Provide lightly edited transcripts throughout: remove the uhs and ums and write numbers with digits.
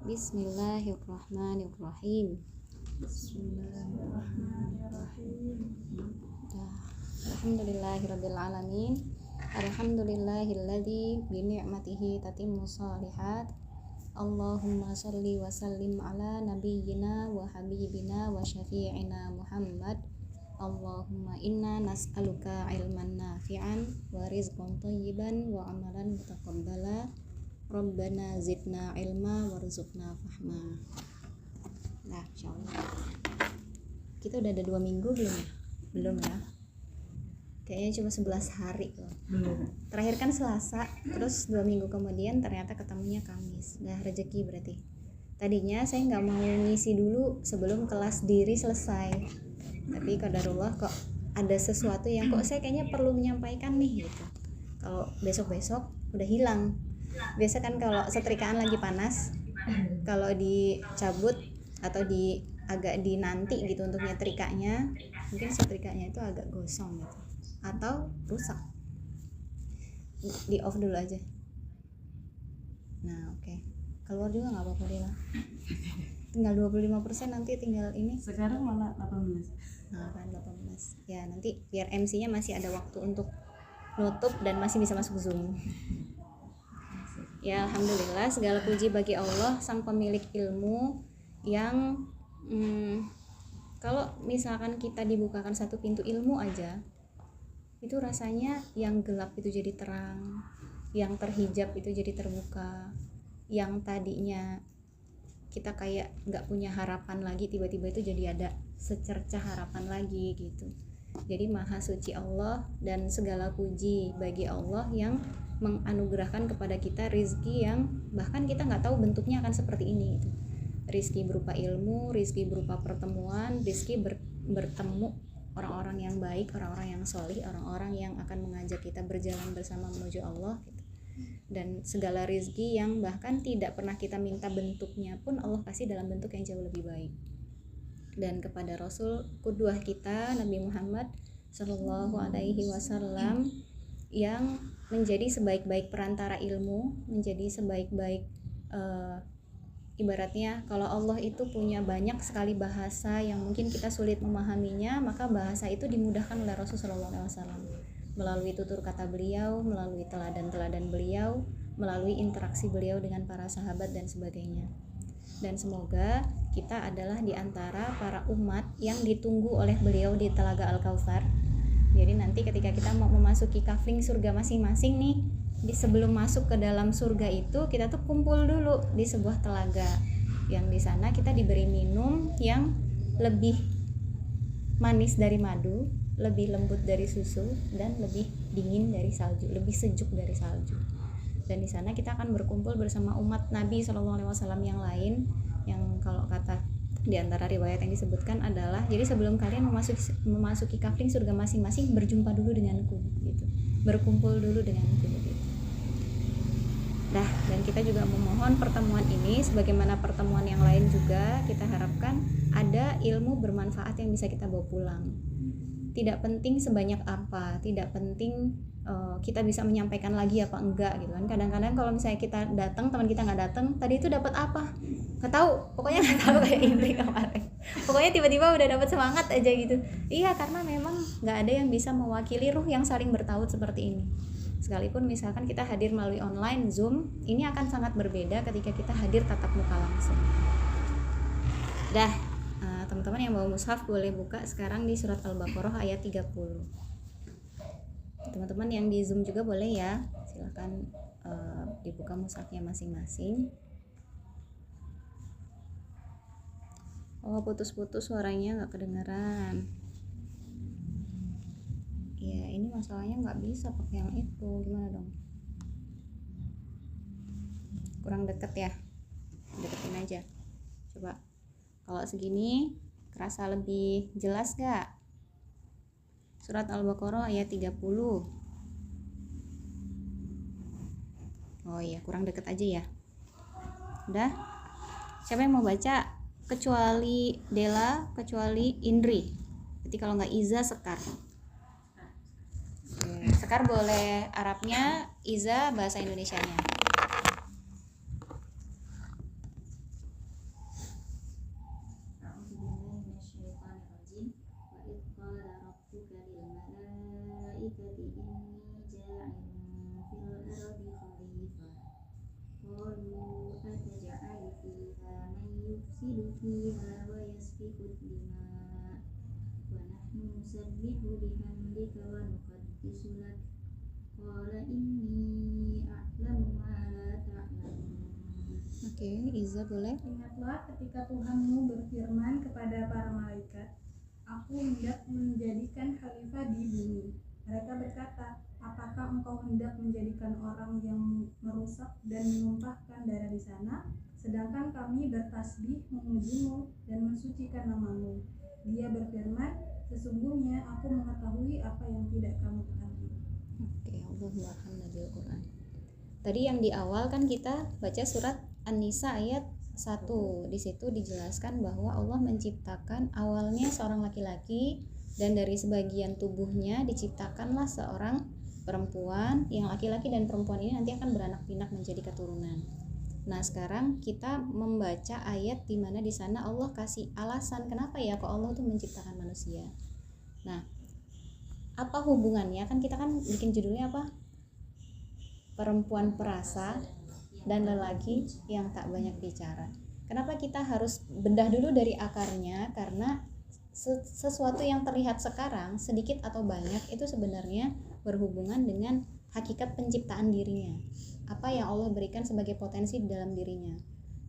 Bismillahirrahmanirrahim. Alhamdulillahirabbil alamin. Alhamdulillahilladzi bi ni'matihi tatimmu shalihat. Allahumma shalli wa sallim ala nabiyyina wa habibina wa syafi'ina Muhammad. Allahumma inna nas'aluka ilman nafi'an wa rizqan thayyiban wa amalan mutaqabbala. Rabbana zidna ilma warzuqna fahma. Nah, insyaallah. Kita udah ada 2 minggu belum ya? Belum ya? Kayaknya cuma 11 hari loh. Terakhir kan Selasa, terus 2 minggu kemudian ternyata ketemunya Kamis. Udah rezeki berarti. Tadinya saya nggak mau ngisi dulu sebelum kelas diri selesai. Tapi qadarullah kok ada sesuatu yang kok saya kayaknya perlu menyampaikan nih gitu. Kalau besok-besok udah hilang. Biasa kan kalau setrikaan lagi panas, kalau dicabut atau agak dinanti gitu untuk nyetrikanya, mungkin setrikanya itu agak gosong gitu atau rusak, di off dulu aja. Nah oke. Keluar juga nggak apa-apa deh lah, tinggal 25%, nanti tinggal ini sekarang malah 18. Nah kan 18 ya, nanti biar MC-nya masih ada waktu untuk nutup dan masih bisa masuk Zoom. Ya alhamdulillah, segala puji bagi Allah sang pemilik ilmu yang kalau misalkan kita dibukakan satu pintu ilmu aja, itu rasanya yang gelap itu jadi terang, yang terhijab itu jadi terbuka, yang tadinya kita kayak nggak punya harapan lagi, tiba-tiba itu jadi ada secercah harapan lagi gitu. Jadi maha suci Allah dan segala puji bagi Allah yang menganugerahkan kepada kita rizki yang bahkan kita nggak tahu bentuknya akan seperti ini gitu. Rizki berupa ilmu, rizki berupa pertemuan, rizki bertemu orang-orang yang baik, orang-orang yang solih, orang-orang yang akan mengajak kita berjalan bersama menuju Allah gitu. Dan segala rizki yang bahkan tidak pernah kita minta bentuknya pun Allah kasih dalam bentuk yang jauh lebih baik. Dan kepada Rasul qudwah kita Nabi Muhammad Sallallahu Alaihi Wasallam yang menjadi sebaik-baik perantara ilmu, menjadi sebaik-baik ibaratnya kalau Allah itu punya banyak sekali bahasa yang mungkin kita sulit memahaminya, maka bahasa itu dimudahkan oleh Rasul Sallallahu Alaihi Wasallam melalui tutur kata beliau, melalui teladan-teladan beliau, melalui interaksi beliau dengan para sahabat dan sebagainya. Dan semoga kita adalah di antara para umat yang ditunggu oleh beliau di Telaga Al-Kautsar. Jadi nanti ketika kita mau memasuki kafling surga masing-masing nih, sebelum masuk ke dalam surga itu kita tuh kumpul dulu di sebuah telaga yang di sana kita diberi minum yang lebih manis dari madu, lebih lembut dari susu, dan lebih dingin dari salju, lebih sejuk dari salju. Dan di sana kita akan berkumpul bersama umat Nabi SAW yang lain, yang kalau kata di antara riwayat yang disebutkan adalah, jadi sebelum kalian memasuki kafling surga masing-masing, berjumpa dulu denganku gitu, berkumpul dulu denganku gitu. Nah, dan kita juga memohon pertemuan ini sebagaimana pertemuan yang lain juga kita harapkan ada ilmu bermanfaat yang bisa kita bawa pulang. Tidak penting sebanyak apa, tidak penting kita bisa menyampaikan lagi apa enggak gitu kan. Kadang-kadang kalau misalnya kita datang, teman kita nggak datang, tadi itu dapat apa nggak tahu, pokoknya nggak tahu, kayak Indri kemarin, pokoknya tiba-tiba udah dapat semangat aja gitu. Iya, karena memang nggak ada yang bisa mewakili ruh yang saling bertaut seperti ini. Sekalipun misalkan kita hadir melalui online Zoom, ini akan sangat berbeda ketika kita hadir tatap muka langsung. Dah, teman-teman yang bawa mushaf boleh buka sekarang di surat Al-Baqarah ayat 30. Teman-teman yang di Zoom juga boleh ya, silakan dibuka mushafnya masing-masing. Oh, putus-putus suaranya nggak kedengeran. Ya, ini masalahnya nggak bisa pakai yang itu, gimana dong? Kurang deket ya, deketin aja. Coba, kalau segini kerasa lebih jelas gak? Surat Al-Baqarah ayat 30. Oh iya, kurang deket aja ya. Udah? Siapa yang mau baca? Kecuali Dela, kecuali Indri. Jadi kalau nggak Iza, Sekar. Sekar boleh Arabnya, Iza bahasa Indonesianya. nusabbihu bihamdika wa nuqaddisu lak qala inni a'lamu ma la ta'lamun. Oke, Iza boleh. Ingatlah ketika Tuhanmu berfirman kepada para malaikat, Aku hendak menjadikan khalifah di bumi. Mereka berkata, apakah engkau hendak menjadikan orang yang merusak dan menumpahkan darah di sana? Sedangkan kami bertasbih memujimu dan mensucikan namamu. Dia berfirman, sesungguhnya aku mengetahui apa yang tidak kamu ketahui. Oke, Allahumma arhamna bil Quran. Tadi yang di awal kan kita baca surat An-Nisa ayat 1. Di situ dijelaskan bahwa Allah menciptakan awalnya seorang laki-laki dan dari sebagian tubuhnya diciptakanlah seorang perempuan, yang laki-laki dan perempuan ini nanti akan beranak pinak menjadi keturunan. Nah, sekarang kita membaca ayat di mana di sana Allah kasih alasan kenapa ya kok Allah tuh menciptakan manusia. Nah, apa hubungannya? Kan kita kan bikin judulnya apa? Perempuan perasa dan lelaki yang tak banyak bicara. Kenapa kita harus bedah dulu dari akarnya? Karena sesuatu yang terlihat sekarang sedikit atau banyak itu sebenarnya berhubungan dengan hakikat penciptaan dirinya. Apa yang Allah berikan sebagai potensi di dalam dirinya.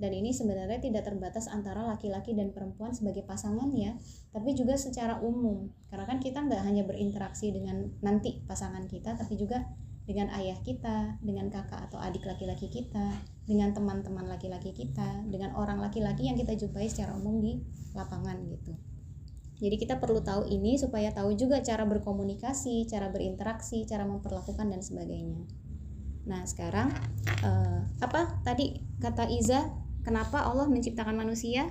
Dan ini sebenarnya tidak terbatas antara laki-laki dan perempuan sebagai pasangan ya, tapi juga secara umum. Karena kan kita nggak hanya berinteraksi dengan nanti pasangan kita, tapi juga dengan ayah kita, dengan kakak atau adik laki-laki kita, dengan teman-teman laki-laki kita, dengan orang laki-laki yang kita jumpai secara umum di lapangan gitu. Jadi kita perlu tahu ini supaya tahu juga cara berkomunikasi, cara berinteraksi, cara memperlakukan dan sebagainya. Nah sekarang apa tadi kata Iza, kenapa Allah menciptakan manusia?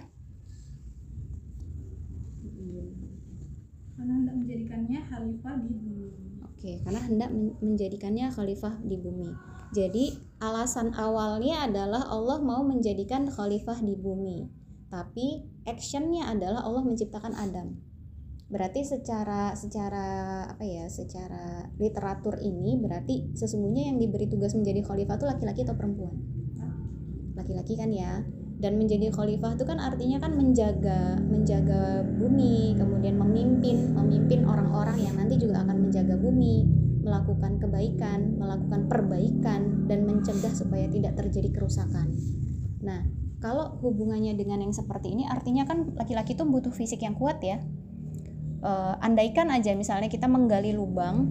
Karena hendak menjadikannya khalifah di bumi. Oke, karena hendak menjadikannya khalifah di bumi. Jadi alasan awalnya adalah Allah mau menjadikan khalifah di bumi. Tapi actionnya adalah Allah menciptakan Adam. Berarti secara literatur ini berarti sesungguhnya yang diberi tugas menjadi khalifah itu laki-laki atau perempuan? Laki-laki kan ya. Dan menjadi khalifah itu kan artinya kan menjaga bumi, kemudian memimpin orang-orang yang nanti juga akan menjaga bumi, melakukan kebaikan, melakukan perbaikan dan mencegah supaya tidak terjadi kerusakan. Nah, kalau hubungannya dengan yang seperti ini artinya kan laki-laki itu butuh fisik yang kuat ya. Andaikan aja misalnya kita menggali lubang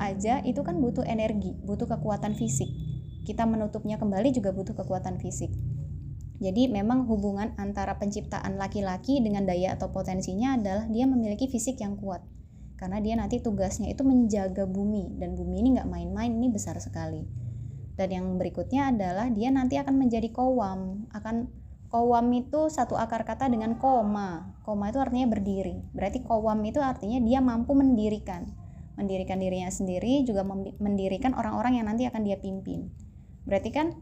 aja itu kan butuh energi, butuh kekuatan fisik. Kita menutupnya kembali juga butuh kekuatan fisik. Jadi memang hubungan antara penciptaan laki-laki dengan daya atau potensinya adalah dia memiliki fisik yang kuat. Karena dia nanti tugasnya itu menjaga bumi, dan bumi ini nggak main-main, ini besar sekali. Dan yang berikutnya adalah dia nanti akan menjadi qawwam. Qawwam itu satu akar kata dengan koma. Koma itu artinya berdiri. Berarti qawwam itu artinya dia mampu mendirikan dirinya sendiri, juga mendirikan orang-orang yang nanti akan dia pimpin. Berarti kan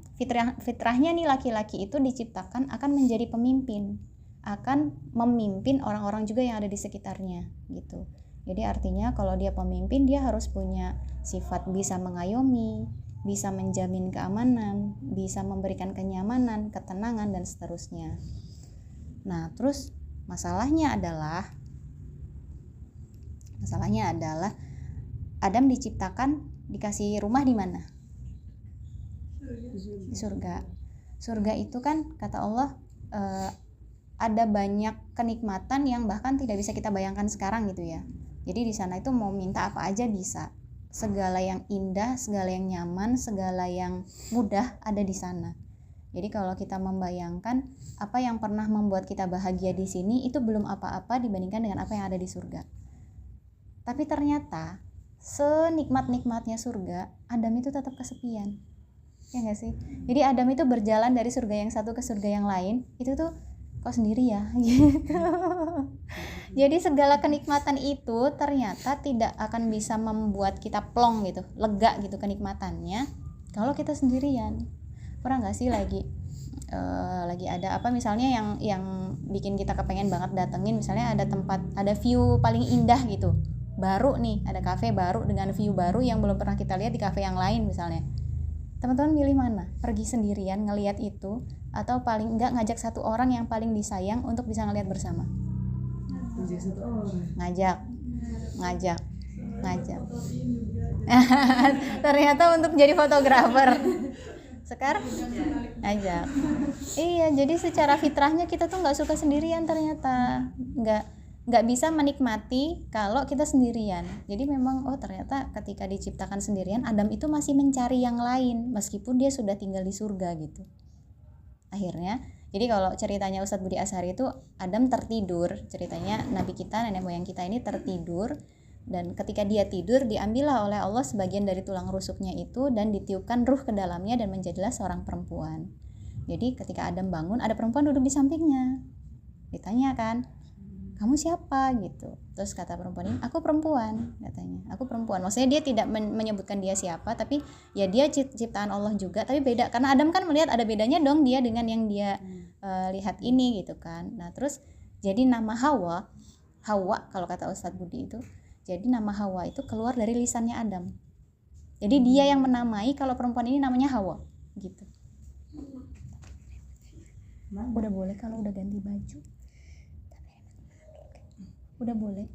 fitrahnya nih laki-laki itu diciptakan akan menjadi pemimpin, akan memimpin orang-orang juga yang ada di sekitarnya gitu. Jadi artinya kalau dia pemimpin dia harus punya sifat bisa mengayomi, bisa menjamin keamanan, bisa memberikan kenyamanan, ketenangan dan seterusnya. Nah, terus masalahnya adalah Adam diciptakan dikasih rumah di mana? Di surga. Surga itu kan kata Allah ada banyak kenikmatan yang bahkan tidak bisa kita bayangkan sekarang gitu ya. Jadi di sana itu mau minta apa aja bisa. Segala yang indah, segala yang nyaman, segala yang mudah ada di sana. Jadi kalau kita membayangkan apa yang pernah membuat kita bahagia di sini itu belum apa-apa dibandingkan dengan apa yang ada di surga. Tapi ternyata senikmat-nikmatnya surga, Adam itu tetap kesepian. Ya nggak sih? Jadi Adam itu berjalan dari surga yang satu ke surga yang lain, itu tuh kok sendiri ya gitu. Jadi segala kenikmatan itu ternyata tidak akan bisa membuat kita plong gitu, lega gitu kenikmatannya kalau kita sendirian. Pernah nggak sih lagi ada apa misalnya yang bikin kita kepengen banget datengin, misalnya ada tempat, ada view paling indah gitu, baru nih, ada cafe baru dengan view baru yang belum pernah kita lihat di cafe yang lain misalnya. Teman-teman milih mana? Pergi sendirian ngelihat itu atau paling enggak ngajak satu orang yang paling disayang untuk bisa ngelihat bersama? ngajak ternyata untuk jadi fotografer. Sekar ngajak. Iya, jadi secara fitrahnya kita tuh nggak suka sendirian ternyata, nggak bisa menikmati kalau kita sendirian. Jadi memang ternyata ketika diciptakan sendirian, Adam itu masih mencari yang lain meskipun dia sudah tinggal di surga gitu. Akhirnya, jadi kalau ceritanya Ustadz Budi Ashari itu Adam tertidur, ceritanya Nabi kita, nenek moyang kita ini tertidur, dan ketika dia tidur diambillah oleh Allah sebagian dari tulang rusuknya itu dan ditiupkan ruh ke dalamnya dan menjadilah seorang perempuan. Jadi ketika Adam bangun ada perempuan duduk di sampingnya. Ditanya kan, kamu siapa gitu. Terus kata perempuan ini, aku perempuan katanya. Aku perempuan. Maksudnya dia tidak menyebutkan dia siapa, tapi ya dia ciptaan Allah juga, tapi beda karena Adam kan melihat ada bedanya dong dia dengan yang dia lihat ini gitu kan. Nah, terus jadi nama Hawa kalau kata Ustadz Budi itu, jadi nama Hawa itu keluar dari lisannya Adam. Jadi dia yang menamai kalau perempuan ini namanya Hawa gitu. Udah boleh kalau udah ganti baju. Udah boleh.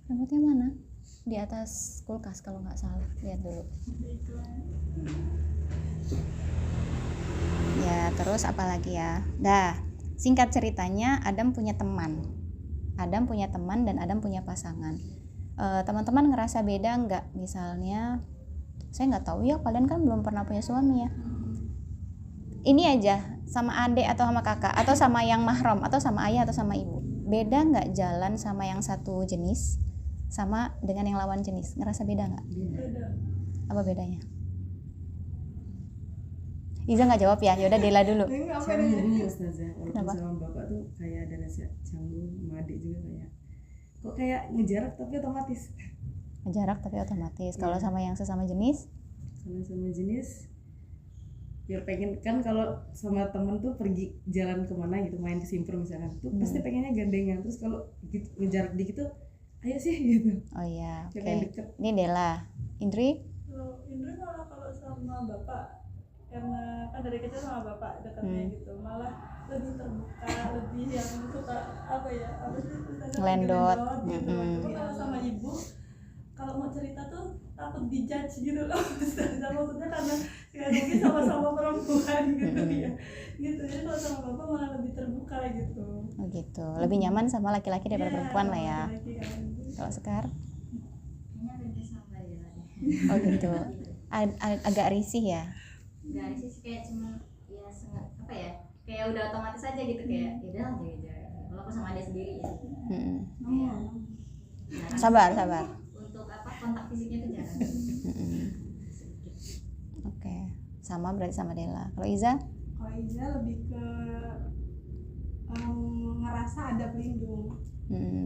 Remote-nya mana? Di atas kulkas kalau nggak salah. Lihat dulu. Ya, terus apa lagi ya? Dah, singkat ceritanya Adam punya teman dan Adam punya pasangan. Teman-teman ngerasa beda nggak? Misalnya, saya nggak tahu ya, kalian kan belum pernah punya suami ya. Ini aja, sama adik atau sama kakak, atau sama yang mahram, atau sama ayah atau sama ibu. Beda nggak jalan sama yang satu jenis, sama dengan yang lawan jenis? Ngerasa beda nggak? Beda. Apa bedanya? Iza nggak jawab ya, yaudah Dela dulu. Canggung Ustazah, walaupun Kenapa? sama bapak tuh kayak ada rasa canggung, sama adik juga kayak kok kayak ngejarak tapi otomatis. Jarak tapi otomatis. Kalau sama yang sesama jenis, Kalau sama jenis ya pengen kan, kalau sama temen tuh pergi jalan kemana gitu, main ke Simpro misalkan tuh pasti pengennya gandengan, terus kalau gitu, ngejarak dikit tuh ayo sih gitu. oh iya, oke. Pengen deket. Ini Dela, Indri, Kalau Indra malah kalau sama bapak, karena kan dari kecil sama bapak dekatnya gitu, malah lebih terbuka, lebih yang suka apa sih Ngelendot. gitu. Tapi kalau sama ibu, kalau mau cerita tuh takut dijudge gitu loh. Maksudnya karena ya mungkin sama-sama perempuan gitu ya. Gitu. Jadi kalau sama bapak malah lebih terbuka gitu. oh gitu. Lebih nyaman sama laki-laki daripada perempuan lah ya. Laki-laki kan. Kalau Sekar, Kayaknya beda sama dia lah deh. oh gitu. Agak risih ya. Dari sisi kayak cuma ya apa ya, kayak udah otomatis aja gitu, kayak ya udah jaga. Kalau aku sama dia sendiri ya. Kayak, Sabar. untuk apa kontak fisiknya tuh jarang. Oke, sama berarti sama Dela. Kalau Iza, Kalau Iza lebih ke ngerasa ada pelindung.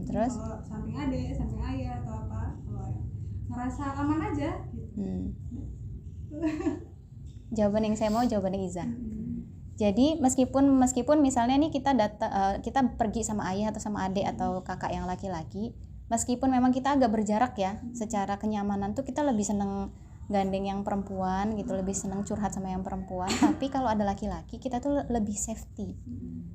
terus, Kalau samping adik, samping ayah atau apa, kalau ngerasa aman aja gitu. jawaban yang saya mau jawaban Iza. Jadi meskipun misalnya nih kita pergi sama ayah atau sama adik atau kakak yang laki-laki, meskipun memang kita agak berjarak ya, secara kenyamanan tuh kita lebih seneng gandeng yang perempuan gitu, lebih seneng curhat sama yang perempuan. Tapi kalau ada laki-laki kita tuh lebih safety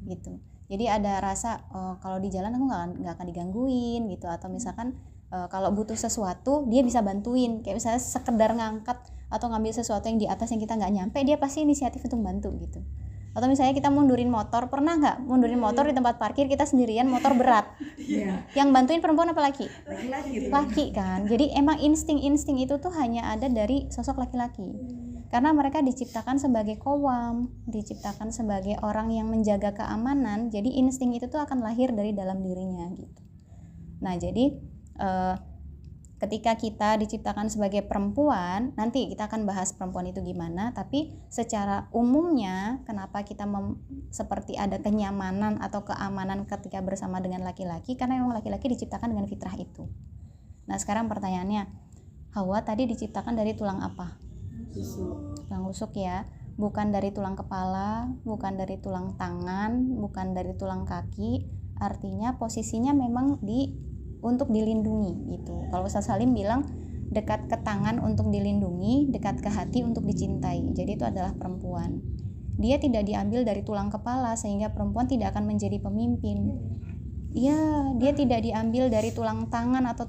gitu. Jadi ada rasa kalau di jalan aku nggak akan digangguin gitu, atau misalkan kalau butuh sesuatu dia bisa bantuin, kayak misalnya sekedar ngangkat atau ngambil sesuatu yang di atas yang kita nggak nyampe, dia pasti inisiatif untuk bantu gitu. Atau misalnya kita mundurin motor, pernah nggak mundurin motor di tempat parkir kita sendirian, motor berat, yang bantuin perempuan apa laki? Laki kan. Jadi emang insting itu tuh hanya ada dari sosok laki-laki, karena mereka diciptakan sebagai qawwam, diciptakan sebagai orang yang menjaga keamanan. Jadi insting itu tuh akan lahir dari dalam dirinya gitu. Nah jadi ketika kita diciptakan sebagai perempuan, nanti kita akan bahas perempuan itu gimana, tapi secara umumnya kenapa kita seperti ada kenyamanan atau keamanan ketika bersama dengan laki-laki, karena memang laki-laki diciptakan dengan fitrah itu. Nah sekarang pertanyaannya, Hawa tadi diciptakan dari tulang apa? Tulang rusuk ya, bukan dari tulang kepala, bukan dari tulang tangan, bukan dari tulang kaki. Artinya posisinya memang untuk dilindungi gitu. Kalau Ustaz Salim bilang dekat ke tangan untuk dilindungi, dekat ke hati untuk dicintai. Jadi itu adalah perempuan. Dia tidak diambil dari tulang kepala sehingga perempuan tidak akan menjadi pemimpin. Ya, dia tidak diambil dari tulang tangan atau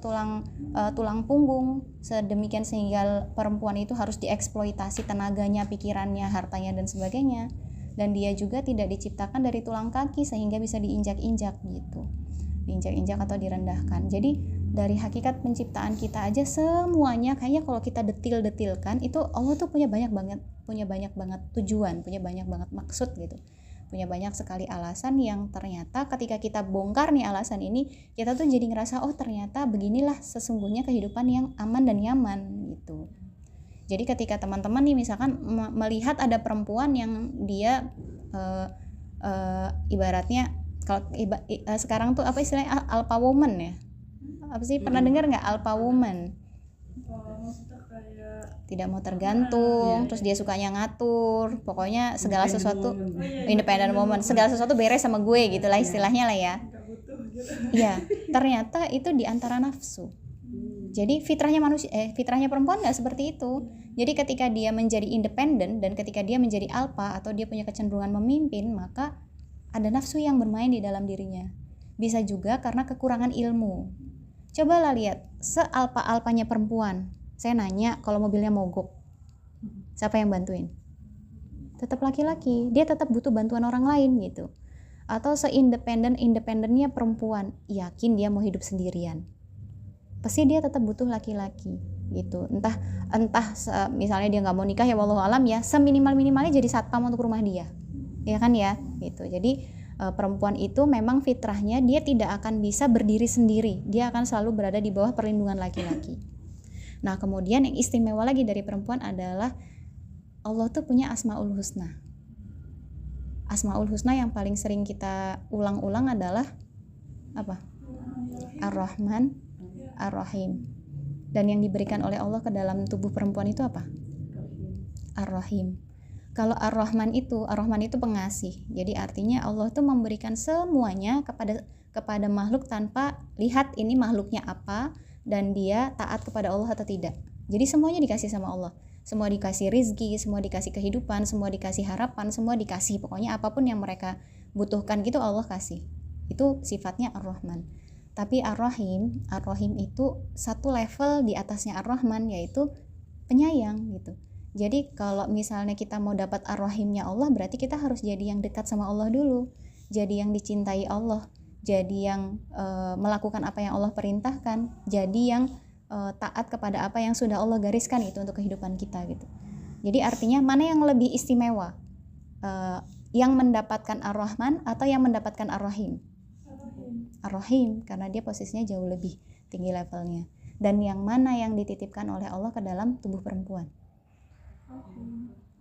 tulang punggung sedemikian sehingga perempuan itu harus dieksploitasi tenaganya, pikirannya, hartanya dan sebagainya. Dan dia juga tidak diciptakan dari tulang kaki sehingga bisa diinjak-injak gitu. Diinjak-injak atau direndahkan. Jadi dari hakikat penciptaan kita aja semuanya kayaknya kalau kita detil-detilkan itu Allah tuh punya banyak banget tujuan, punya banyak banget maksud gitu. Punya banyak sekali alasan yang ternyata ketika kita bongkar nih alasan ini, kita tuh jadi ngerasa oh ternyata beginilah sesungguhnya kehidupan yang aman dan nyaman gitu. Jadi ketika teman-teman nih misalkan melihat ada perempuan yang dia ibaratnya kalau sekarang tuh apa istilahnya alpha woman ya, apa sih, pernah dengar nggak alpha woman? Tidak mau tergantung, terus dia sukanya ngatur, pokoknya segala sesuatu independent woman, segala sesuatu beres sama gue gitulah istilahnya lah ya. Iya, ternyata itu diantara nafsu. Jadi fitrahnya perempuan nggak seperti itu. Jadi ketika dia menjadi independen dan ketika dia menjadi alpha atau dia punya kecenderungan memimpin, maka ada nafsu yang bermain di dalam dirinya. Bisa juga karena kekurangan ilmu. Cobalah lihat sealpa-alpanya perempuan. Saya nanya kalau mobilnya mogok, siapa yang bantuin? Tetap laki-laki, dia tetap butuh bantuan orang lain gitu. Atau seindependennya perempuan, yakin dia mau hidup sendirian, pasti dia tetap butuh laki-laki gitu. Entah misalnya dia nggak mau nikah ya wallahu alam ya, seminimal-minimalnya jadi satpam untuk rumah dia, ya kan ya gitu. Jadi perempuan itu memang fitrahnya dia tidak akan bisa berdiri sendiri, dia akan selalu berada di bawah perlindungan laki-laki. Nah kemudian yang istimewa lagi dari perempuan adalah Allah tuh punya Asmaul Husna. Asmaul Husna yang paling sering kita ulang-ulang adalah apa? Ar-Rahman, Ar-Rahim. Dan yang diberikan oleh Allah ke dalam tubuh perempuan itu apa? Ar-Rahim. Kalau Ar-Rahman itu pengasih. Jadi artinya Allah tuh memberikan semuanya kepada makhluk tanpa lihat ini makhluknya apa dan dia taat kepada Allah atau tidak. Jadi semuanya dikasih sama Allah. Semua dikasih rizki, semua dikasih kehidupan, semua dikasih harapan, semua dikasih. Pokoknya apapun yang mereka butuhkan gitu Allah kasih. Itu sifatnya Ar-Rahman. Tapi Ar-Rahim itu satu level di atasnya Ar-Rahman, yaitu penyayang gitu. Jadi kalau misalnya kita mau dapat Ar-Rahimnya Allah, berarti kita harus jadi yang dekat sama Allah dulu. Jadi yang dicintai Allah. Jadi yang melakukan apa yang Allah perintahkan. Jadi yang taat kepada apa yang sudah Allah gariskan itu untuk kehidupan kita gitu. Jadi artinya mana yang lebih istimewa? Yang mendapatkan Ar-Rahman atau yang mendapatkan Ar-Rahim? Ar-Rahim, karena dia posisinya jauh lebih tinggi levelnya. Dan yang mana yang dititipkan oleh Allah ke dalam tubuh perempuan?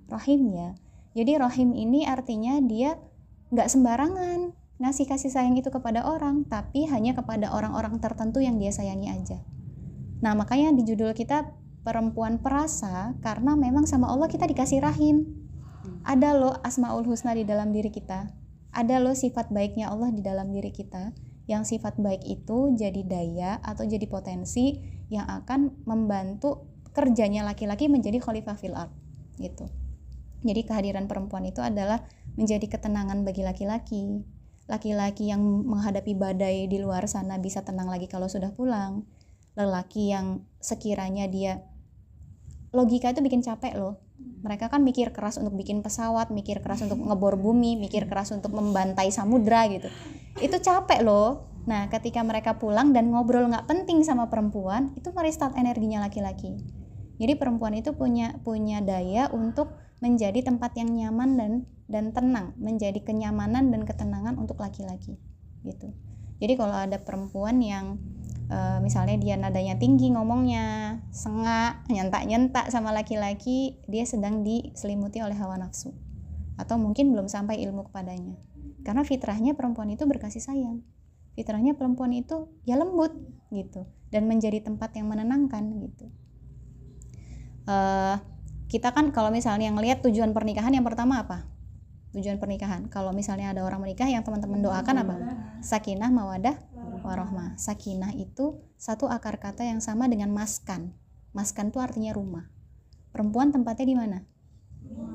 Rahim ya. Jadi Rahim ini artinya dia gak sembarangan ngasih kasih sayang itu kepada orang, tapi hanya kepada orang-orang tertentu yang dia sayangi aja. Nah makanya di judul kita perempuan perasa, karena memang sama Allah kita dikasih rahim. Ada loh Asmaul Husna di dalam diri kita, ada loh sifat baiknya Allah di dalam diri kita, yang sifat baik itu jadi daya atau jadi potensi yang akan membantu kerjanya laki-laki menjadi khalifah fil ard gitu. Jadi kehadiran perempuan itu adalah menjadi ketenangan bagi laki-laki. Laki-laki yang menghadapi badai di luar sana bisa tenang lagi kalau sudah pulang. Lelaki yang sekiranya dia logika itu bikin capek loh. Mereka kan mikir keras untuk bikin pesawat, mikir keras untuk ngebor bumi, mikir keras untuk membantai samudra gitu. Itu capek loh. Nah ketika mereka pulang dan ngobrol gak penting sama perempuan, itu merestart energinya laki-laki. Jadi perempuan itu punya daya untuk menjadi tempat yang nyaman dan tenang, menjadi kenyamanan dan ketenangan untuk laki-laki gitu. Jadi kalau ada perempuan yang misalnya dia nadanya tinggi ngomongnya, sengak, nyentak-nyentak sama laki-laki, dia sedang diselimuti oleh hawa nafsu atau mungkin belum sampai ilmu kepadanya. Karena fitrahnya perempuan itu berkasih sayang, fitrahnya perempuan itu ya lembut gitu dan menjadi tempat yang menenangkan gitu. Kita kan kalau misalnya ngelihat tujuan pernikahan yang pertama apa? Tujuan pernikahan. Kalau misalnya ada orang menikah yang teman-teman doakan apa? Sakinah, mawadah, warahmah. Sakinah itu satu akar kata yang sama dengan maskan. Maskan itu artinya rumah. Perempuan tempatnya di mana?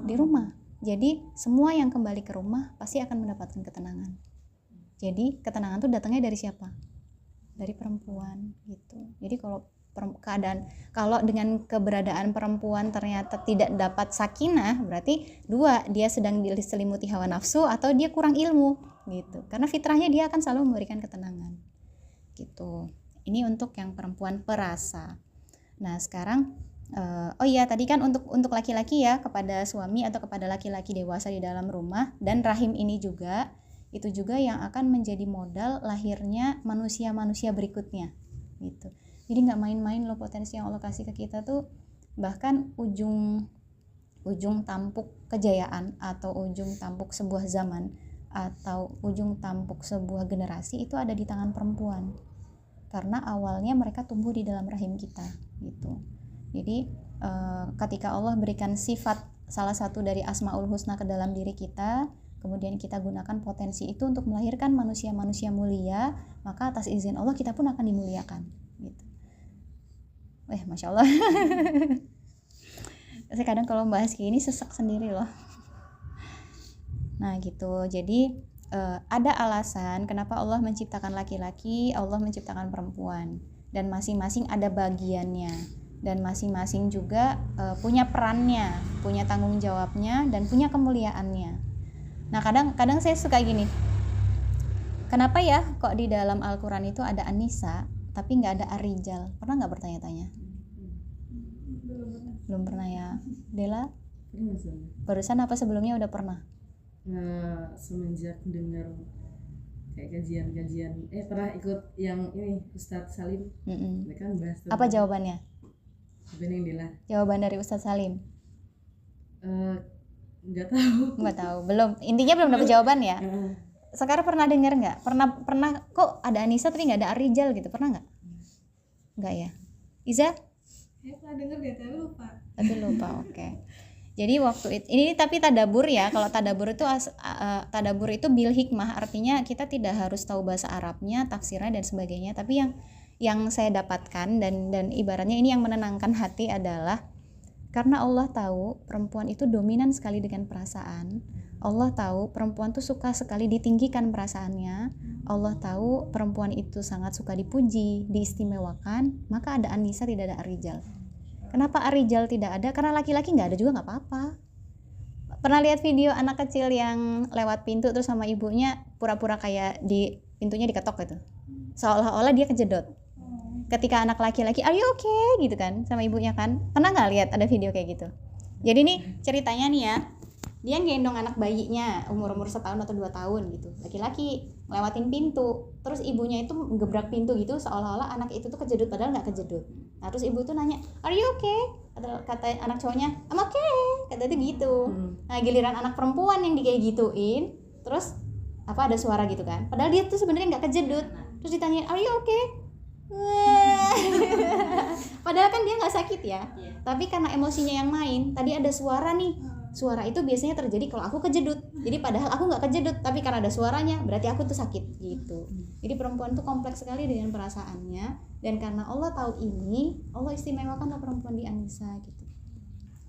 Di rumah. Jadi semua yang kembali ke rumah pasti akan mendapatkan ketenangan. Jadi ketenangan tuh datangnya dari siapa? Dari perempuan gitu. Jadi kalau dengan keberadaan perempuan ternyata tidak dapat sakinah, berarti dua, dia sedang diselimuti hawa nafsu atau dia kurang ilmu gitu. Karena fitrahnya dia akan selalu memberikan ketenangan gitu. Ini untuk yang perempuan perasa. Nah sekarang oh iya, tadi kan untuk laki-laki ya, kepada suami atau kepada laki-laki dewasa di dalam rumah, dan rahim ini juga itu juga yang akan menjadi modal lahirnya manusia-manusia berikutnya gitu. Jadi nggak main-main loh potensi yang Allah kasih ke kita tuh. Bahkan ujung tampuk kejayaan atau ujung tampuk sebuah zaman atau ujung tampuk sebuah generasi itu ada di tangan perempuan, karena awalnya mereka tumbuh di dalam rahim kita gitu. Jadi ketika Allah berikan sifat salah satu dari Asmaul Husna ke dalam diri kita, kemudian kita gunakan potensi itu untuk melahirkan manusia-manusia mulia, maka atas izin Allah kita pun akan dimuliakan gitu. Masya Allah. Saya kadang kalau membahas kayak ini sesek sendiri loh. Nah gitu, jadi ada alasan kenapa Allah menciptakan laki-laki, Allah menciptakan perempuan, dan masing-masing ada bagiannya, dan masing-masing juga punya perannya, punya tanggung jawabnya, dan punya kemuliaannya. Nah kadang saya suka gini, kenapa ya kok di dalam Al-Quran itu ada An-Nisa tapi nggak ada Ar-Rijal? Pernah nggak bertanya-tanya? Belum pernah ya. Dela? Barusan apa sebelumnya udah pernah? Nah, semenjak dengar kayak kajian pernah ikut yang ini Ustadz Salim, mereka kan bahas apa jawabannya? Bening Dela. Jawaban dari Ustadz Salim? Nggak tahu. Belum, intinya belum dapat jawaban ya. Sekarang pernah dengar nggak? Pernah kok ada Anissa tapi nggak ada Ar-Rijal gitu, pernah nggak? Nggak ya. Iza? Pernah dengar deh tapi lupa. Oke. Jadi waktu ini tapi tadabur ya. Kalau tadabur itu bil hikmah, artinya kita tidak harus tahu bahasa Arabnya, tafsirnya dan sebagainya. Tapi yang saya dapatkan dan ibaratnya ini yang menenangkan hati adalah karena Allah tahu perempuan itu dominan sekali dengan perasaan. Allah tahu perempuan tuh suka sekali ditinggikan perasaannya. Allah tahu perempuan itu sangat suka dipuji, diistimewakan. Maka ada An-Nisa, tidak ada Ar-Rijal. Kenapa Ar-Rijal tidak ada? Karena laki-laki nggak ada juga nggak apa-apa. Pernah lihat video anak kecil yang lewat pintu terus sama ibunya pura-pura kayak di pintunya diketok gitu, seolah-olah dia kejedot. Ketika anak laki-laki, are you okay? Gitu kan, sama ibunya kan. Pernah nggak lihat ada video kayak gitu? Jadi nih ceritanya nih ya, dia gendong anak bayinya umur 1 tahun atau 2 tahun gitu. Laki-laki lewatin pintu, terus ibunya itu gebrak pintu gitu, seolah-olah anak itu tuh kejedut padahal nggak kejedut. Nah terus ibu tuh nanya, are you okay? Kata anak cowoknya, I'm okay. Kata itu gitu. Nah giliran anak perempuan yang kayak gituin, terus ada suara gitu kan. Padahal dia tuh sebenarnya nggak kejedut. Terus ditanya, are you okay? Padahal kan dia nggak sakit ya, tapi karena emosinya yang main, tadi ada suara nih. Suara itu biasanya terjadi kalau aku kejedut. Jadi padahal aku nggak kejedut, tapi karena ada suaranya, berarti aku tuh sakit gitu. Jadi perempuan tuh kompleks sekali dengan perasaannya, dan karena Allah tahu ini, Allah istimewakanlah perempuan di An-Nisa gitu.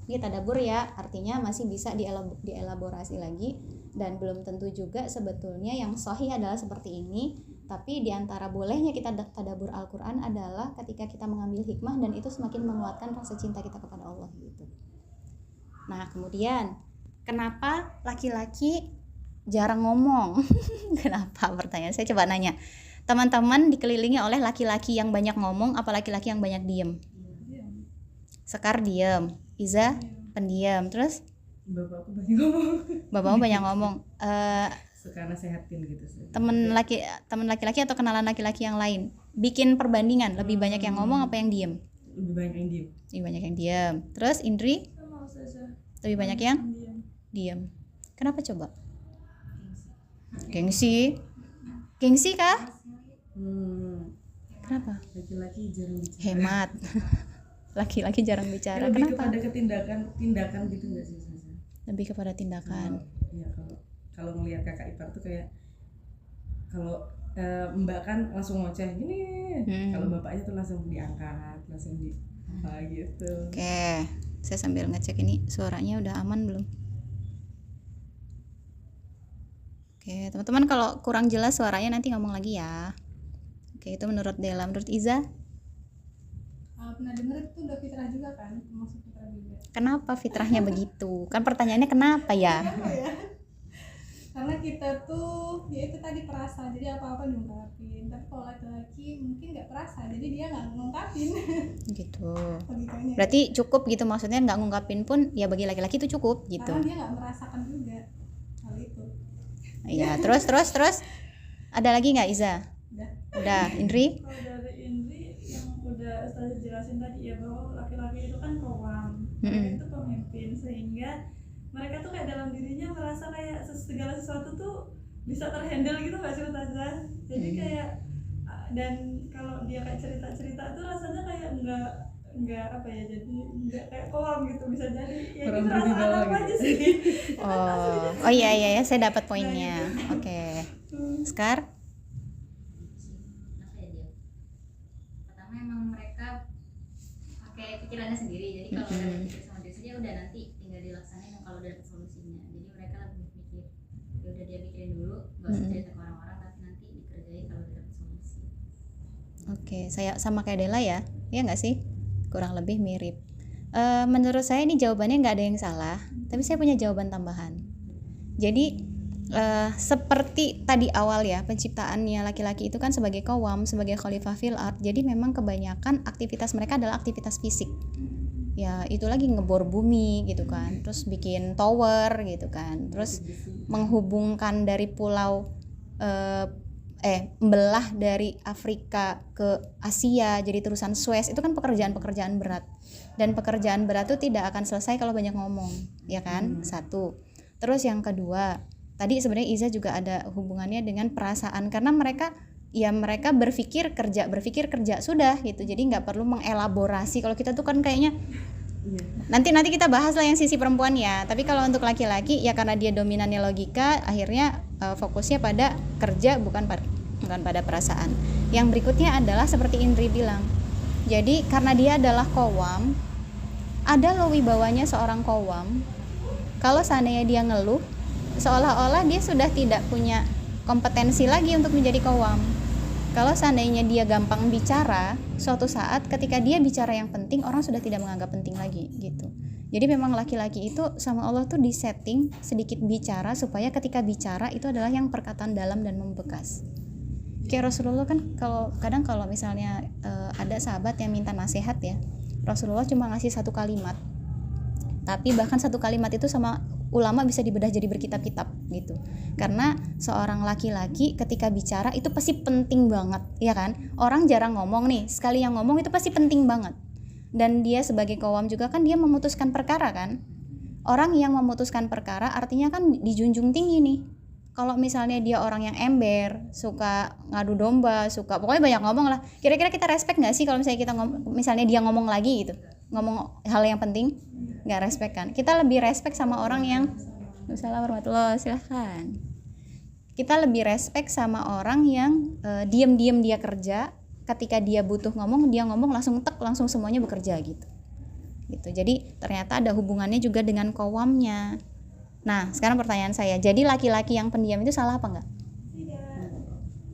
Ini tadabur ya, artinya masih bisa dielaborasi lagi, dan belum tentu juga sebetulnya yang sahih adalah seperti ini. Tapi diantara bolehnya kita tadabur Al-Quran adalah ketika kita mengambil hikmah, dan itu semakin menguatkan rasa cinta kita kepada Allah gitu. Nah kemudian kenapa laki-laki jarang ngomong? Kenapa? Pertanyaan saya coba nanya. Teman-teman dikelilingi oleh laki-laki yang banyak ngomong apa laki-laki yang banyak diem? Sekar diem, Iza pendiam, terus? Bapakku banyak ngomong. Bapakmu banyak ngomong. Suka nasehatin gitu. Teman laki-laki atau kenalan laki-laki yang lain bikin perbandingan, lebih banyak yang ngomong apa yang diem? Lebih banyak yang diem. Lebih banyak yang diem. Terus Indri? Lebih banyak yang diem. Kenapa coba? Gengsi kah? Kenapa? Laki-laki jarang bicara. Hemat. Laki-laki jarang bicara. Lebih Kenapa? kepada tindakan gitu nggak sih? Lebih kepada tindakan. Iya, kalau ngelihat kakak ipar tuh kayak kalau mbak kan langsung ngoceh gini, kalau bapaknya tuh langsung diangkat, langsung di apa gitu. Oke, saya sambil ngecek ini suaranya udah aman belum? Oke, teman-teman kalau kurang jelas suaranya nanti ngomong lagi ya. Oke, itu menurut Dela. Menurut Iza, Pernah denger itu udah fitrah juga kan, termasuk fitrah juga. kenapa fitrahnya begitu? Kan pertanyaannya kenapa ya? Kenapa ya? Karena kita tuh ya itu tadi perasa, jadi apa-apa diungkapin. Tapi kalau laki-laki mungkin nggak perasa, jadi dia nggak ngungkapin. Gitu. Logikanya. Berarti cukup gitu, maksudnya nggak ngungkapin pun ya bagi laki-laki itu cukup gitu. Karena dia nggak merasakan juga hal itu. Iya, terus. Ada lagi nggak Iza? Udah, Indri? Kalau dari Indri yang udah Ustazah jelasin tadi ya, bahwa laki-laki itu kan kawam, mereka itu pemimpin, sehingga mereka tuh kayak dalam dirinya merasa kayak segala sesuatu tuh bisa terhandle gitu nggak sih Ustazah? Jadi kayak dan kalau dia kayak cerita-cerita tuh rasanya kayak nggak apa ya, jadi nggak kayak kawam gitu, bisa jadi ya Kurang itu perasaan berwibawa apa aja gitu. sih. Oh iya, saya dapat poinnya. Oke. Sekar? Kenapa ya dia? Pertama emang mereka pakai pikirannya sendiri, jadi kalau udah pikir sama diri sendiri udah nanti tinggal dilaksanain kalau udah dapet solusinya. Jadi mereka lebih mikir, ya udah dia pikirin dulu, gak usah cerita ke orang-orang, tapi nanti dikerjain kalau udah dapet solusi. Oke, saya sama kayak Dela ya. Iya nggak sih? Kurang lebih mirip. Menurut saya ini jawabannya nggak ada yang salah, tapi saya punya jawaban tambahan. Jadi seperti tadi awal ya, penciptaannya laki-laki itu kan sebagai qawam, sebagai khalifah fil ard. Jadi memang kebanyakan aktivitas mereka adalah aktivitas fisik. Ya itu lagi ngebor bumi gitu kan, terus bikin tower gitu kan, terus menghubungkan dari pulau membelah dari Afrika ke Asia jadi terusan Suez. Itu kan pekerjaan-pekerjaan berat, dan pekerjaan berat itu tidak akan selesai kalau banyak ngomong, ya kan? Satu. Terus yang kedua, tadi sebenarnya Iza juga ada hubungannya dengan perasaan, karena mereka berpikir kerja sudah gitu, jadi nggak perlu mengelaborasi. Kalau kita tuh kan kayaknya nanti kita bahas lah yang sisi perempuan ya, tapi kalau untuk laki-laki ya karena dia dominannya logika, akhirnya fokusnya pada kerja bukan pada perasaan. Yang berikutnya adalah seperti Indri bilang, jadi karena dia adalah qawam, ada loh wibawanya seorang qawam. Kalau seandainya dia ngeluh, seolah-olah dia sudah tidak punya kompetensi lagi untuk menjadi qawam. Kalau seandainya dia gampang bicara, suatu saat ketika dia bicara yang penting, orang sudah tidak menganggap penting lagi gitu. Jadi memang laki-laki itu sama Allah tuh disetting sedikit bicara supaya ketika bicara itu adalah yang perkataan dalam dan membekas. Kayak Rasulullah kan kadang kalau misalnya ada sahabat yang minta nasihat ya, Rasulullah cuma ngasih satu kalimat. Tapi bahkan satu kalimat itu sama ulama bisa dibedah jadi berkitab-kitab gitu. Karena seorang laki-laki ketika bicara itu pasti penting banget, ya kan? Orang jarang ngomong nih, sekali yang ngomong itu pasti penting banget. Dan dia sebagai qawam juga kan dia memutuskan perkara kan? Orang yang memutuskan perkara artinya kan dijunjung tinggi nih. Kalau misalnya dia orang yang ember, suka ngadu domba, pokoknya banyak ngomong lah. Kira-kira kita respect nggak sih kalau misalnya misalnya dia ngomong lagi gitu, ngomong hal yang penting? Nggak respect kan? Kita lebih respect sama orang yang Assalamualaikum warahmatullahi wabarakatuh, silahkan. Kita lebih respect sama orang yang diam-diam dia kerja, ketika dia butuh ngomong, dia ngomong langsung langsung semuanya bekerja gitu. Jadi ternyata ada hubungannya juga dengan qawamnya. Nah sekarang pertanyaan saya, jadi laki-laki yang pendiam itu salah apa enggak?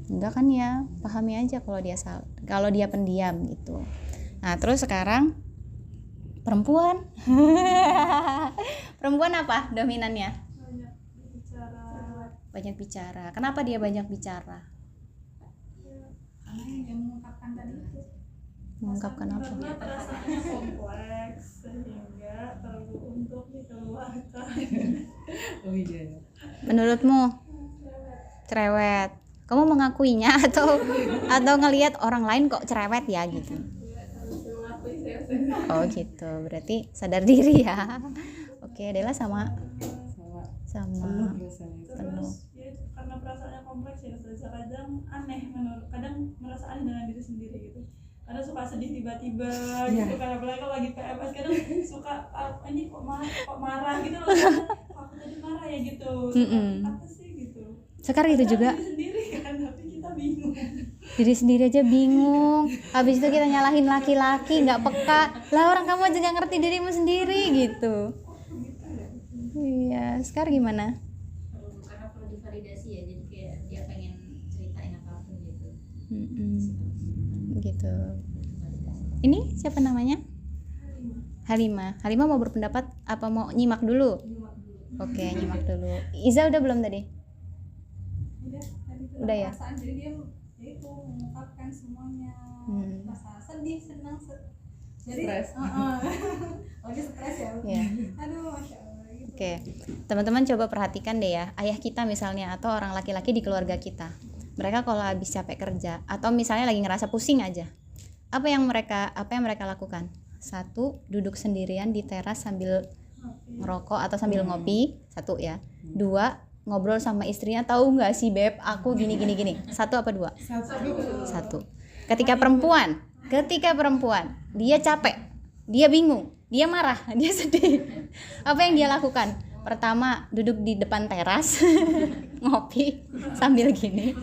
Enggak kan ya, pahami aja kalau dia salah, kalau dia pendiam gitu. Nah terus sekarang perempuan perempuan apa dominannya? Banyak bicara. Kenapa dia banyak bicara? Karena yang dia mengungkapkan tadi itu. Mengungkapkan apa? Karena perasaannya kompleks sehingga perlu untuk dikeluarkan. Oh iya. Menurutmu cerewet? Kamu mengakuinya atau ngelihat orang lain kok cerewet ya gitu? Oh gitu, berarti sadar diri ya. Oke, Dela sama Penuh rasanya. Terus ya, karena perasaannya kompleks ya, kadang aneh kadang merasa aneh dengan diri sendiri gitu. Kadang suka sedih tiba-tiba gitu, karena apalagi kalau lagi PMS kadang suka ini kok marah gitu loh, aku tadi marah ya gitu. Apa sih gitu. Sekarang gitu juga. Diri sendiri kan, tapi kita bingung. Diri sendiri aja bingung. Habis itu kita nyalahin laki-laki, nggak peka. Lah orang kamu aja nggak ngerti dirimu sendiri gitu. Iya, sekarang gimana? Karena perlu validasi ya, jadi kayak dia pengen ceritain apapun gitu. Gitu. Ini siapa namanya? Halimah mau berpendapat apa mau nyimak dulu? Oke, nyimak dulu. Iza udah belum tadi? Udah ya? Perasaan, jadi dia ya itu mengungkapkan semuanya, rasa sedih, senang, jadi Stres. lagi stres ya. Iya. Aduh, masya Allah gitu. Oke, teman-teman coba perhatikan deh ya, ayah kita misalnya atau orang laki-laki di keluarga kita. Mereka kalau habis capek kerja atau misalnya lagi ngerasa pusing aja, apa yang mereka lakukan? Satu, duduk sendirian di teras sambil ngerokok atau sambil ngopi, satu ya. Dua, ngobrol sama istrinya, tahu nggak sih beb, aku gini. Satu apa dua? Satu. Ketika perempuan dia capek, dia bingung, dia marah, dia sedih, apa yang dia lakukan? Pertama, duduk di depan teras ngopi sambil gini,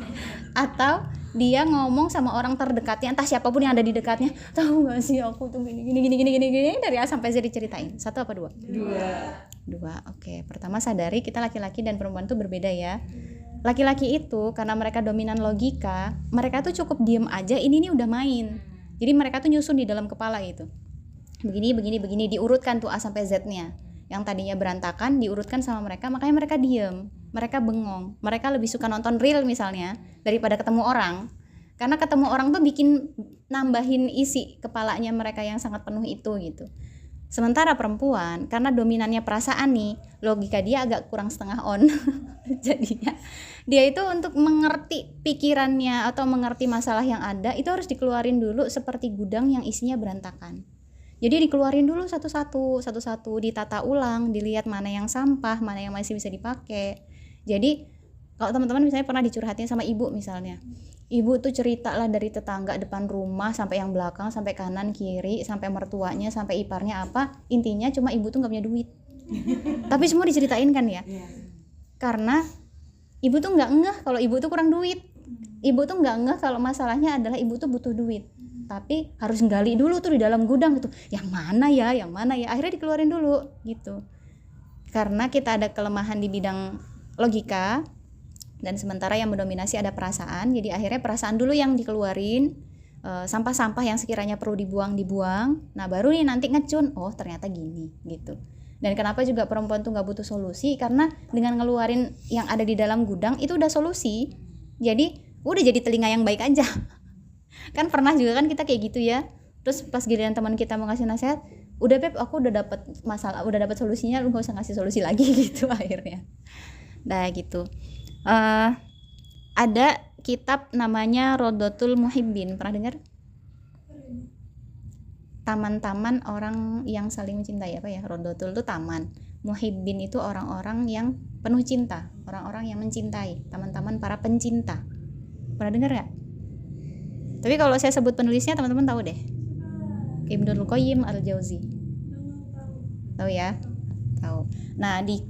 atau dia ngomong sama orang terdekatnya, entah siapapun yang ada di dekatnya, tahu nggak sih aku tuh gini dari A sampai Z diceritain. Satu apa dua? Dua. Oke, pertama sadari kita laki-laki dan perempuan tuh berbeda ya. Laki-laki itu karena mereka dominan logika, mereka tuh cukup diem aja, ini nih udah main. Jadi mereka tuh nyusun di dalam kepala itu. Begini, diurutkan tuh A sampai Z-nya. Yang tadinya berantakan diurutkan sama mereka, makanya mereka diem, mereka bengong, mereka lebih suka nonton reel misalnya daripada ketemu orang, karena ketemu orang tuh bikin nambahin isi kepalanya mereka yang sangat penuh itu gitu. Sementara perempuan karena dominannya perasaan nih, logika dia agak kurang setengah on. Jadinya dia itu untuk mengerti pikirannya atau mengerti masalah yang ada itu harus dikeluarin dulu seperti gudang yang isinya berantakan. Jadi dikeluarin dulu satu-satu, ditata ulang, dilihat mana yang sampah, mana yang masih bisa dipakai. Jadi kalau teman-teman misalnya pernah dicurhatin sama ibu misalnya, ibu tuh cerita lah dari tetangga depan rumah sampai yang belakang, sampai kanan kiri, sampai mertuanya, sampai iparnya apa, intinya cuma ibu tuh nggak punya duit. Tapi semua diceritain kan ya, karena ibu tuh nggak ngeh kalau ibu tuh kurang duit, ibu tuh nggak ngeh kalau masalahnya adalah ibu tuh butuh duit. Tapi harus gali dulu tuh di dalam gudang gitu, yang mana ya, akhirnya dikeluarin dulu gitu. Karena kita ada kelemahan di bidang logika dan sementara yang mendominasi ada perasaan, jadi akhirnya perasaan dulu yang dikeluarin, sampah-sampah yang sekiranya perlu dibuang, nah baru nih nanti ngecun, oh ternyata gini gitu. Dan kenapa juga perempuan tuh nggak butuh solusi, karena dengan ngeluarin yang ada di dalam gudang itu udah solusi, jadi udah jadi telinga yang baik aja. Kan pernah juga kan kita kayak gitu ya, terus pas giliran teman kita mau ngasih nasihat, udah beb aku udah dapet masalah, udah dapet solusinya, lu gak usah ngasih solusi lagi gitu akhirnya. Nah gitu. Ada kitab namanya Rodotul Muhibbin, pernah dengar? Taman-taman orang yang saling mencintai, apa ya? Rodotul itu taman, Muhibbin itu orang-orang yang penuh cinta, orang-orang yang mencintai, taman-taman para pencinta. Pernah dengar gak? Tapi kalau saya sebut penulisnya teman-teman tahu deh, Ibnul Qayyim Al-Jauzi. Tahu ya? Tahu. Nah di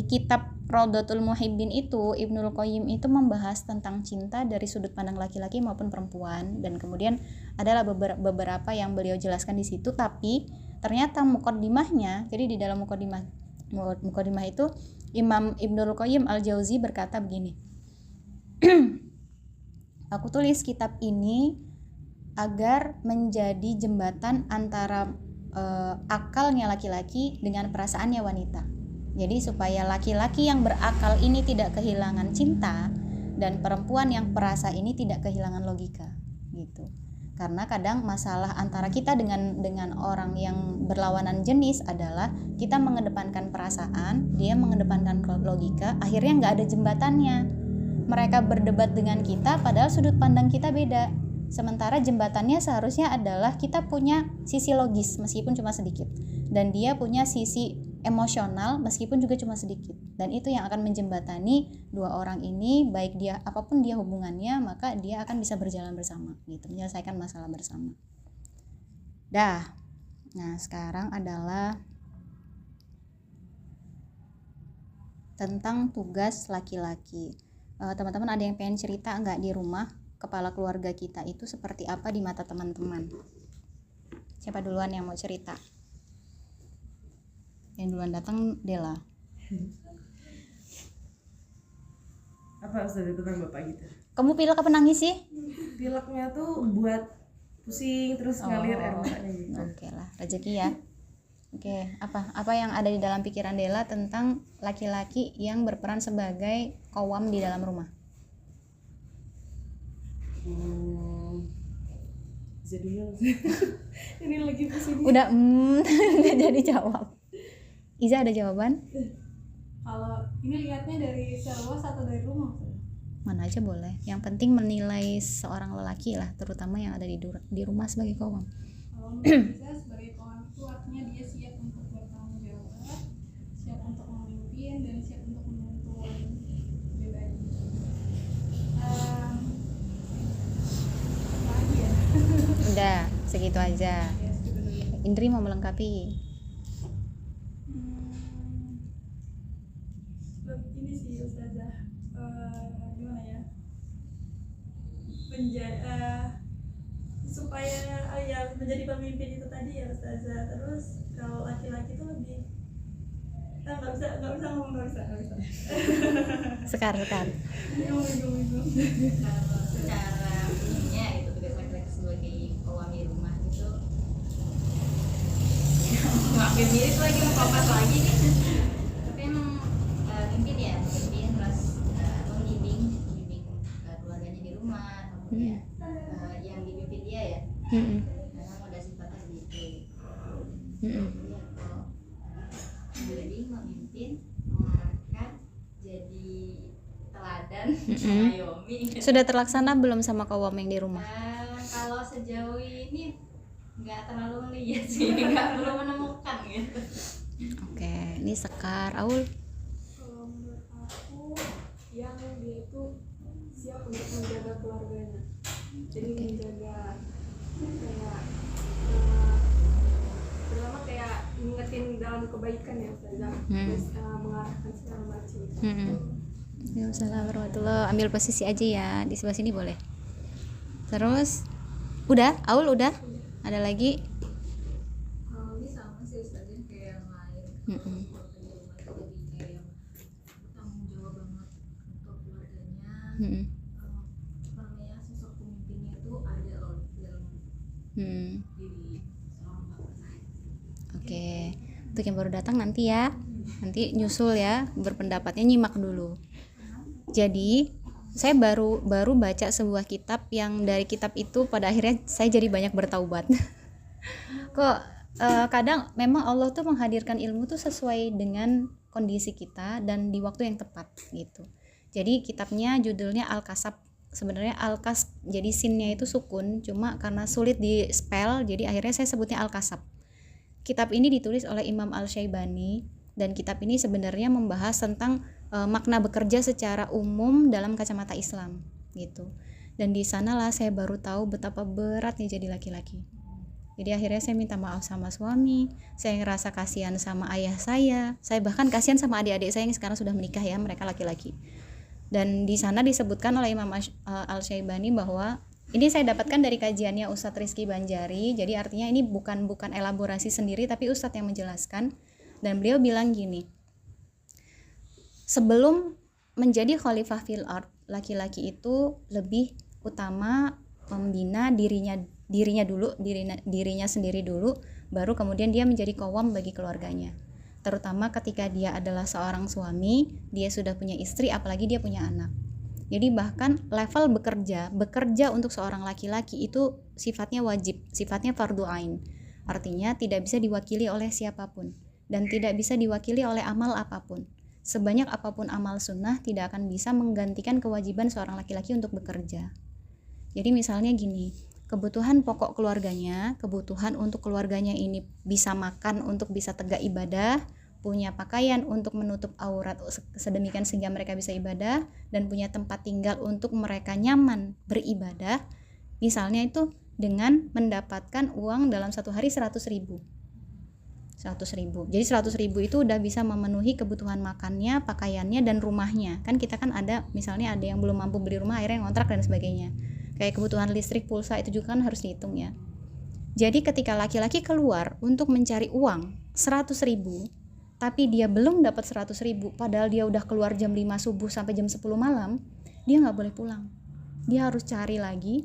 kitab Rodotul Muhibbin itu Ibnul Qayyim itu membahas tentang cinta dari sudut pandang laki-laki maupun perempuan, dan kemudian adalah beberapa yang beliau jelaskan di situ. Tapi ternyata muqaddimahnya, jadi di dalam muqaddimah itu Imam Ibnul Qayyim Al-Jauzi berkata begini. Aku tulis kitab ini agar menjadi jembatan antara akalnya laki-laki dengan perasaannya wanita. Jadi supaya laki-laki yang berakal ini tidak kehilangan cinta dan perempuan yang perasa ini tidak kehilangan logika gitu. Karena kadang masalah antara kita dengan orang yang berlawanan jenis adalah kita mengedepankan perasaan, dia mengedepankan logika, akhirnya nggak ada jembatannya. Mereka berdebat dengan kita padahal sudut pandang kita beda. Sementara jembatannya seharusnya adalah kita punya sisi logis meskipun cuma sedikit, dan dia punya sisi emosional meskipun juga cuma sedikit, dan itu yang akan menjembatani dua orang ini, baik dia apapun dia hubungannya, maka dia akan bisa berjalan bersama gitu, menyelesaikan masalah bersama. Nah sekarang adalah tentang tugas laki-laki. Teman-teman ada yang pengen cerita nggak di rumah, kepala keluarga kita itu seperti apa di mata teman-teman? Siapa duluan yang mau cerita? Yang duluan datang Dela. Apa Ustazah tentang bapak gitu? Kamu pilek apa nangis sih? Pileknya tuh buat pusing terus ngalir air matanya gitu. Oke lah, rezeki ya. Oke, apa yang ada di dalam pikiran Dela tentang laki-laki yang berperan sebagai qawwam di dalam rumah? Jadinya ini lagi pusing. Udah nggak jadi jawab. Iza ada jawaban? Kalau ini lihatnya dari secara luas atau dari rumah? Mana aja boleh. Yang penting menilai seorang lelaki lah, terutama yang ada di rumah sebagai qawwam. Kalau menurut saya sebagai kawan itu artinya dia siap untuk bertanggung jawab, siap untuk memimpin, dan siap untuk menuntun pribadi. Lagi ya? Udah, segitu aja. Ya, sebenarnya. Indri mau melengkapi. Ini sih Ustazah, gimana ya, supaya ya menjadi pemimpin itu tadi ya Ustazah. Terus kalau laki-laki itu lebih nggak bisa ngomong. Sekar. Bingung. Kalau secara umumnya itu tugas laki-laki sebagai qawwam di rumah itu makin diri tuh lagi mengkopas lagi nih. Tapi emang memimpin terus membimbing keluarganya di rumah, kemudian yang dipimpin dia ya, memang udah sifatnya begitu. Jadi kalau jadi memimpin, mengarahkan, jadi teladan, mengayomi. Sudah terlaksana belum sama qawwam yang di rumah? Kalau sejauh ini nggak terlalu melihat sih, nggak belum menemukan gitu. Oke, ini Sekar. Aul? Kalau menurut aku yang dia itu siap untuk menjaga keluarganya, jadi menjaga kayak terutama kayak ngingetin dalam kebaikan ya Ustazah, terus mengarahkan segala macam. Waalaikumsalam warahmatullahi. Ambil posisi aja ya, di sebelah sini boleh. Terus udah, Aul udah? Ada lagi? Ini sama sih Ustazah kayak yang lain. Kalau di rumah itu jadi kayak yang bertanggung jawab banget untuk keluarganya. Namanya sosok pemimpinnya itu ada loh dalam diri seorang bapak. Oke. Untuk yang baru datang nanti ya. Nanti nyusul ya, berpendapatnya nyimak dulu. Jadi, saya baru baca sebuah kitab yang dari kitab itu pada akhirnya saya jadi banyak bertaubat. Kok kadang memang Allah tuh menghadirkan ilmu tuh sesuai dengan kondisi kita dan di waktu yang tepat gitu. Jadi kitabnya judulnya Al-Kasab. Sebenarnya Al-Kasb, jadi sinnya itu sukun, cuma karena sulit di spell jadi akhirnya saya sebutnya Al-Kasab. Kitab ini ditulis oleh Imam Al-Syaibani dan kitab ini sebenarnya membahas tentang makna bekerja secara umum dalam kacamata Islam gitu. Dan di sanalah saya baru tahu betapa beratnya jadi laki-laki. Jadi akhirnya saya minta maaf sama suami, saya ngerasa kasihan sama ayah saya bahkan kasihan sama adik-adik saya yang sekarang sudah menikah ya, mereka laki-laki. Dan di sana disebutkan oleh Imam Al-Syaibani bahwa ini saya dapatkan dari kajiannya Ustadz Rizky Banjari. Jadi artinya ini bukan elaborasi sendiri tapi Ustadz yang menjelaskan. Dan beliau bilang gini, sebelum menjadi khalifah fil ard, laki-laki itu lebih utama membina dirinya sendiri dulu, baru kemudian dia menjadi qawwam bagi keluarganya. Terutama ketika dia adalah seorang suami, dia sudah punya istri, apalagi dia punya anak. Jadi bahkan level bekerja untuk seorang laki-laki itu sifatnya wajib, sifatnya fardhu ain. Artinya tidak bisa diwakili oleh siapapun dan tidak bisa diwakili oleh amal apapun. Sebanyak apapun amal sunnah tidak akan bisa menggantikan kewajiban seorang laki-laki untuk bekerja. Jadi misalnya gini, kebutuhan pokok keluarganya, kebutuhan untuk keluarganya ini bisa makan untuk bisa tegak ibadah, punya pakaian untuk menutup aurat sedemikian sehingga mereka bisa ibadah, dan punya tempat tinggal untuk mereka nyaman beribadah, misalnya itu dengan mendapatkan uang dalam satu hari 100.000. Jadi 100.000 itu udah bisa memenuhi kebutuhan makannya, pakaiannya, dan rumahnya. Kan kita kan ada, misalnya ada yang belum mampu beli rumah akhirnya ngontrak dan sebagainya. Kayak kebutuhan listrik, pulsa itu juga kan harus dihitung ya. Jadi ketika laki-laki keluar untuk mencari uang 100.000, tapi dia belum dapat 100.000, padahal dia udah keluar jam 5 subuh sampai jam 10 malam, dia nggak boleh pulang. Dia harus cari lagi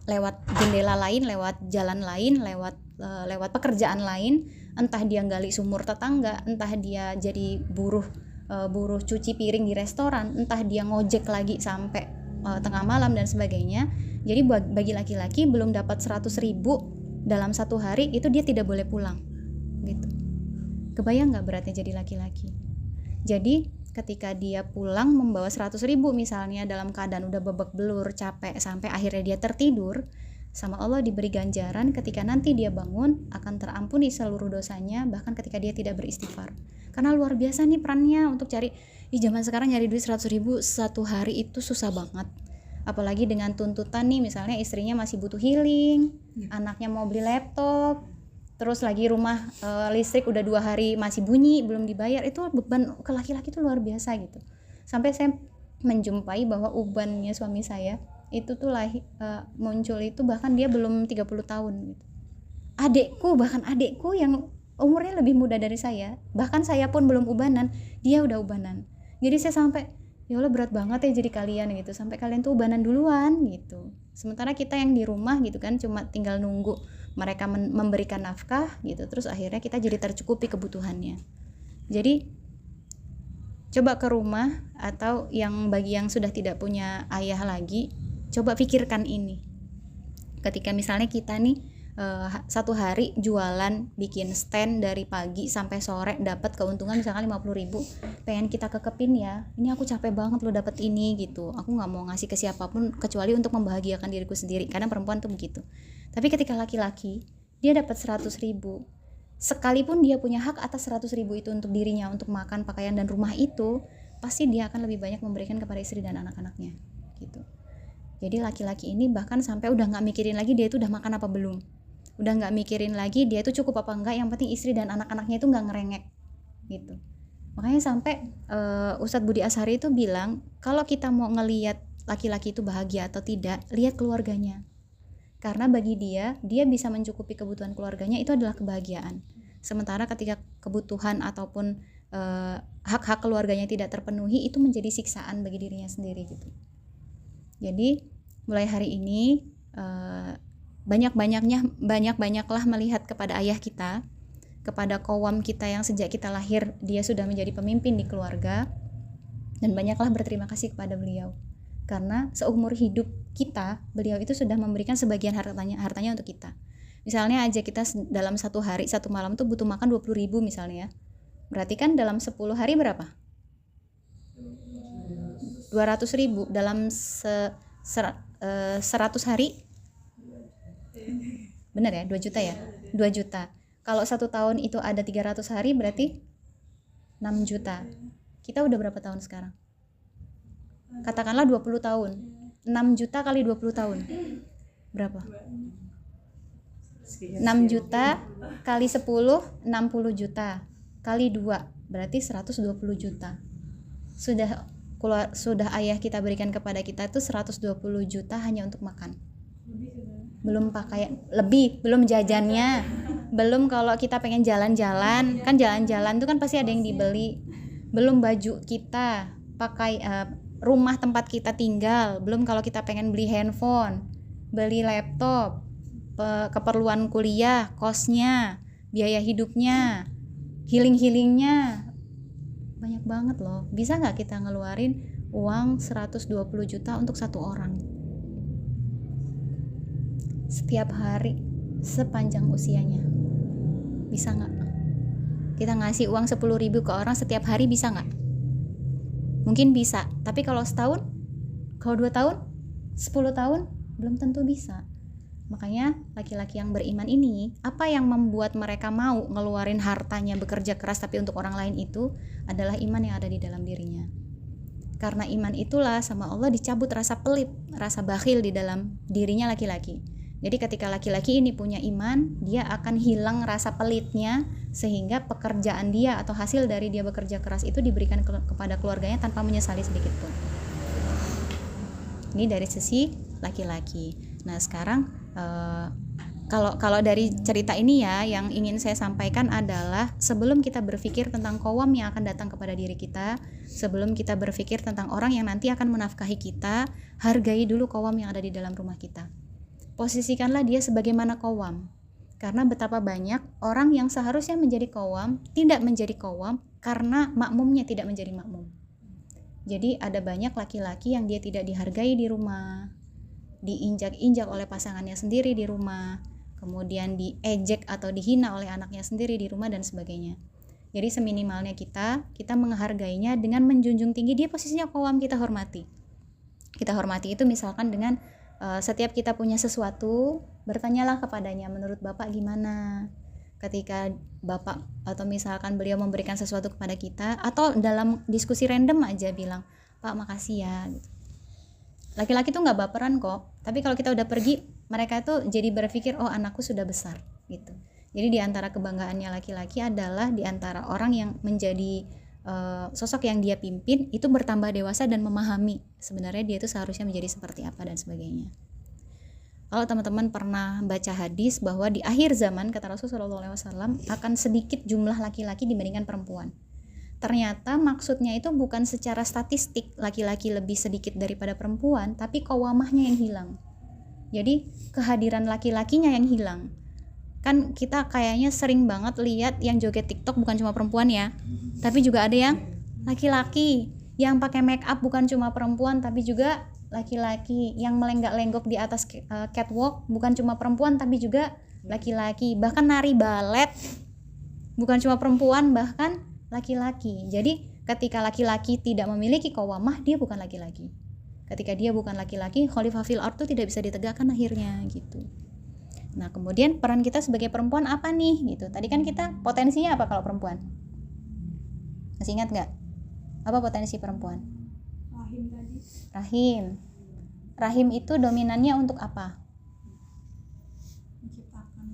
lewat jendela lain, lewat jalan lain, lewat pekerjaan lain, entah dia gali sumur tetangga, entah dia jadi buruh cuci piring di restoran, entah dia ngojek lagi sampai tengah malam dan sebagainya. Jadi bagi laki-laki belum dapat 100.000 dalam satu hari itu dia tidak boleh pulang gitu. Kebayang nggak beratnya jadi laki-laki? Jadi ketika dia pulang membawa 100.000 misalnya dalam keadaan udah babak belur, capek, sampai akhirnya dia tertidur, sama Allah diberi ganjaran ketika nanti dia bangun akan terampuni seluruh dosanya, bahkan ketika dia tidak beristighfar. Karena luar biasa nih perannya untuk cari, zaman sekarang nyari duit 100.000 satu hari itu susah banget. Apalagi dengan tuntutan nih, misalnya istrinya masih butuh healing, anaknya mau beli laptop, terus lagi rumah listrik udah 2 hari masih bunyi belum dibayar, itu beban ke laki-laki itu luar biasa gitu. Sampai saya menjumpai bahwa ubannya suami saya itu tuh muncul itu bahkan dia belum 30 tahun gitu. Bahkan adekku yang umurnya lebih muda dari saya, bahkan saya pun belum ubanan, dia udah ubanan. Jadi saya sampai, ya Allah berat banget ya jadi kalian gitu, sampai kalian tuh ubanan duluan gitu. Sementara kita yang di rumah gitu kan cuma tinggal nunggu mereka memberikan nafkah gitu, terus akhirnya kita jadi tercukupi kebutuhannya. Jadi coba ke rumah, atau bagi yang sudah tidak punya ayah lagi, coba pikirkan ini. Ketika misalnya kita nih satu hari jualan, bikin stand dari pagi sampai sore, dapat keuntungan misalkan 50.000, pengen kita kekepin ya, ini aku capek banget lo dapet ini gitu, aku nggak mau ngasih ke siapapun kecuali untuk membahagiakan diriku sendiri. Karena perempuan tuh begitu. Tapi ketika laki-laki dia dapat 100.000, sekalipun dia punya hak atas 100.000 itu untuk dirinya, untuk makan, pakaian, dan rumah itu, pasti dia akan lebih banyak memberikan kepada istri dan anak-anaknya gitu. Jadi laki-laki ini bahkan sampai udah nggak mikirin lagi dia itu udah makan apa belum, udah nggak mikirin lagi dia itu cukup apa enggak, yang penting istri dan anak-anaknya itu nggak ngerengek gitu. Makanya sampai Ustadz Budi Ashari itu bilang, kalau kita mau ngelihat laki-laki itu bahagia atau tidak, lihat keluarganya. Karena bagi dia bisa mencukupi kebutuhan keluarganya, itu adalah kebahagiaan. Sementara ketika kebutuhan ataupun hak-hak keluarganya tidak terpenuhi, itu menjadi siksaan bagi dirinya sendiri gitu. Jadi mulai hari ini banyak-banyaklah melihat kepada ayah kita, kepada qawam kita yang sejak kita lahir dia sudah menjadi pemimpin di keluarga, dan banyaklah berterima kasih kepada beliau. Karena seumur hidup kita, beliau itu sudah memberikan sebagian hartanya untuk kita. Misalnya aja kita dalam satu hari, satu malam tuh butuh makan 20.000 misalnya ya. Berarti kan dalam 10 hari berapa? 200.000. Dalam 100 hari, benar ya, 2 juta ya? 2 juta. Kalau 1 tahun itu ada 300 hari, berarti 6 juta. Kita udah berapa tahun sekarang? Katakanlah 20 tahun. 6 juta kali 20 tahun berapa? 6 juta kali 10, 60 juta kali 2, berarti 120 juta. Sudah ayah kita berikan kepada kita itu 120 juta hanya untuk makan. Belum pakaian, belum jajannya, belum kalau kita pengen jalan-jalan, kan jalan-jalan itu kan pasti ada yang dibeli. Belum baju kita, pakai rumah tempat kita tinggal, belum kalau kita pengen beli handphone, beli laptop, keperluan kuliah, kosnya, biaya hidupnya, healing-healingnya, banyak banget loh. Bisa nggak kita ngeluarin uang 120 juta untuk satu orang setiap hari sepanjang usianya? Bisa nggak? Kita ngasih uang 10.000 ke orang setiap hari, bisa nggak? Mungkin bisa, tapi kalau setahun, kalau 2 tahun, 10 tahun, belum tentu bisa. Makanya laki-laki yang beriman ini, apa yang membuat mereka mau ngeluarin hartanya, bekerja keras tapi untuk orang lain, itu adalah iman yang ada di dalam dirinya. Karena iman itulah sama Allah dicabut rasa pelit, rasa bakhil di dalam dirinya laki-laki. Jadi ketika laki-laki ini punya iman, dia akan hilang rasa pelitnya, sehingga pekerjaan dia atau hasil dari dia bekerja keras itu diberikan kepada keluarganya tanpa menyesali sedikit pun. Ini dari sisi laki-laki. Nah sekarang kalau dari cerita ini ya, yang ingin saya sampaikan adalah sebelum kita berpikir tentang qawam yang akan datang kepada diri kita, sebelum kita berpikir tentang orang yang nanti akan menafkahi kita, hargai dulu qawam yang ada di dalam rumah kita. Posisikanlah dia sebagaimana qawam. Karena betapa banyak orang yang seharusnya menjadi qawam tidak menjadi qawam karena makmumnya tidak menjadi makmum. Jadi ada banyak laki-laki yang dia tidak dihargai di rumah, diinjak-injak oleh pasangannya sendiri di rumah, kemudian diejek atau dihina oleh anaknya sendiri di rumah dan sebagainya. Jadi seminimalnya kita menghargainya dengan menjunjung tinggi dia posisinya qawam, kita hormati. Kita hormati itu misalkan dengan setiap kita punya sesuatu, bertanyalah kepadanya, menurut Bapak gimana? Ketika Bapak atau misalkan beliau memberikan sesuatu kepada kita, atau dalam diskusi random aja bilang, Pak makasih ya gitu. Laki-laki tuh nggak baperan kok, tapi kalau kita udah pergi, mereka tuh jadi berpikir, oh anakku sudah besar gitu. Jadi diantara kebanggaannya laki-laki adalah diantara orang yang menjadi sosok yang dia pimpin itu bertambah dewasa dan memahami sebenarnya dia itu seharusnya menjadi seperti apa dan sebagainya. Kalau teman-teman pernah baca hadis bahwa di akhir zaman, kata Rasulullah SAW, akan sedikit jumlah laki-laki dibandingkan perempuan. Ternyata maksudnya itu bukan secara statistik laki-laki lebih sedikit daripada perempuan, tapi qawamahnya yang hilang. Jadi kehadiran laki-lakinya yang hilang. Kan kita kayaknya sering banget lihat yang joget TikTok bukan cuma perempuan ya, tapi juga ada yang laki-laki. Yang pakai make up bukan cuma perempuan, tapi juga laki-laki. Yang melenggak-lenggok di atas catwalk bukan cuma perempuan, tapi juga laki-laki. Bahkan nari balet bukan cuma perempuan, bahkan laki-laki. Jadi ketika laki-laki tidak memiliki qawamah, dia bukan laki-laki. Ketika dia bukan laki-laki, khalifah fil ard itu tidak bisa ditegakkan akhirnya gitu. Nah kemudian peran kita sebagai perempuan apa nih gitu. Tadi kan kita potensinya apa kalau perempuan? Masih ingat nggak? Apa potensi perempuan? Rahim tadi. Rahim. Rahim itu dominannya untuk apa? Menciptakan.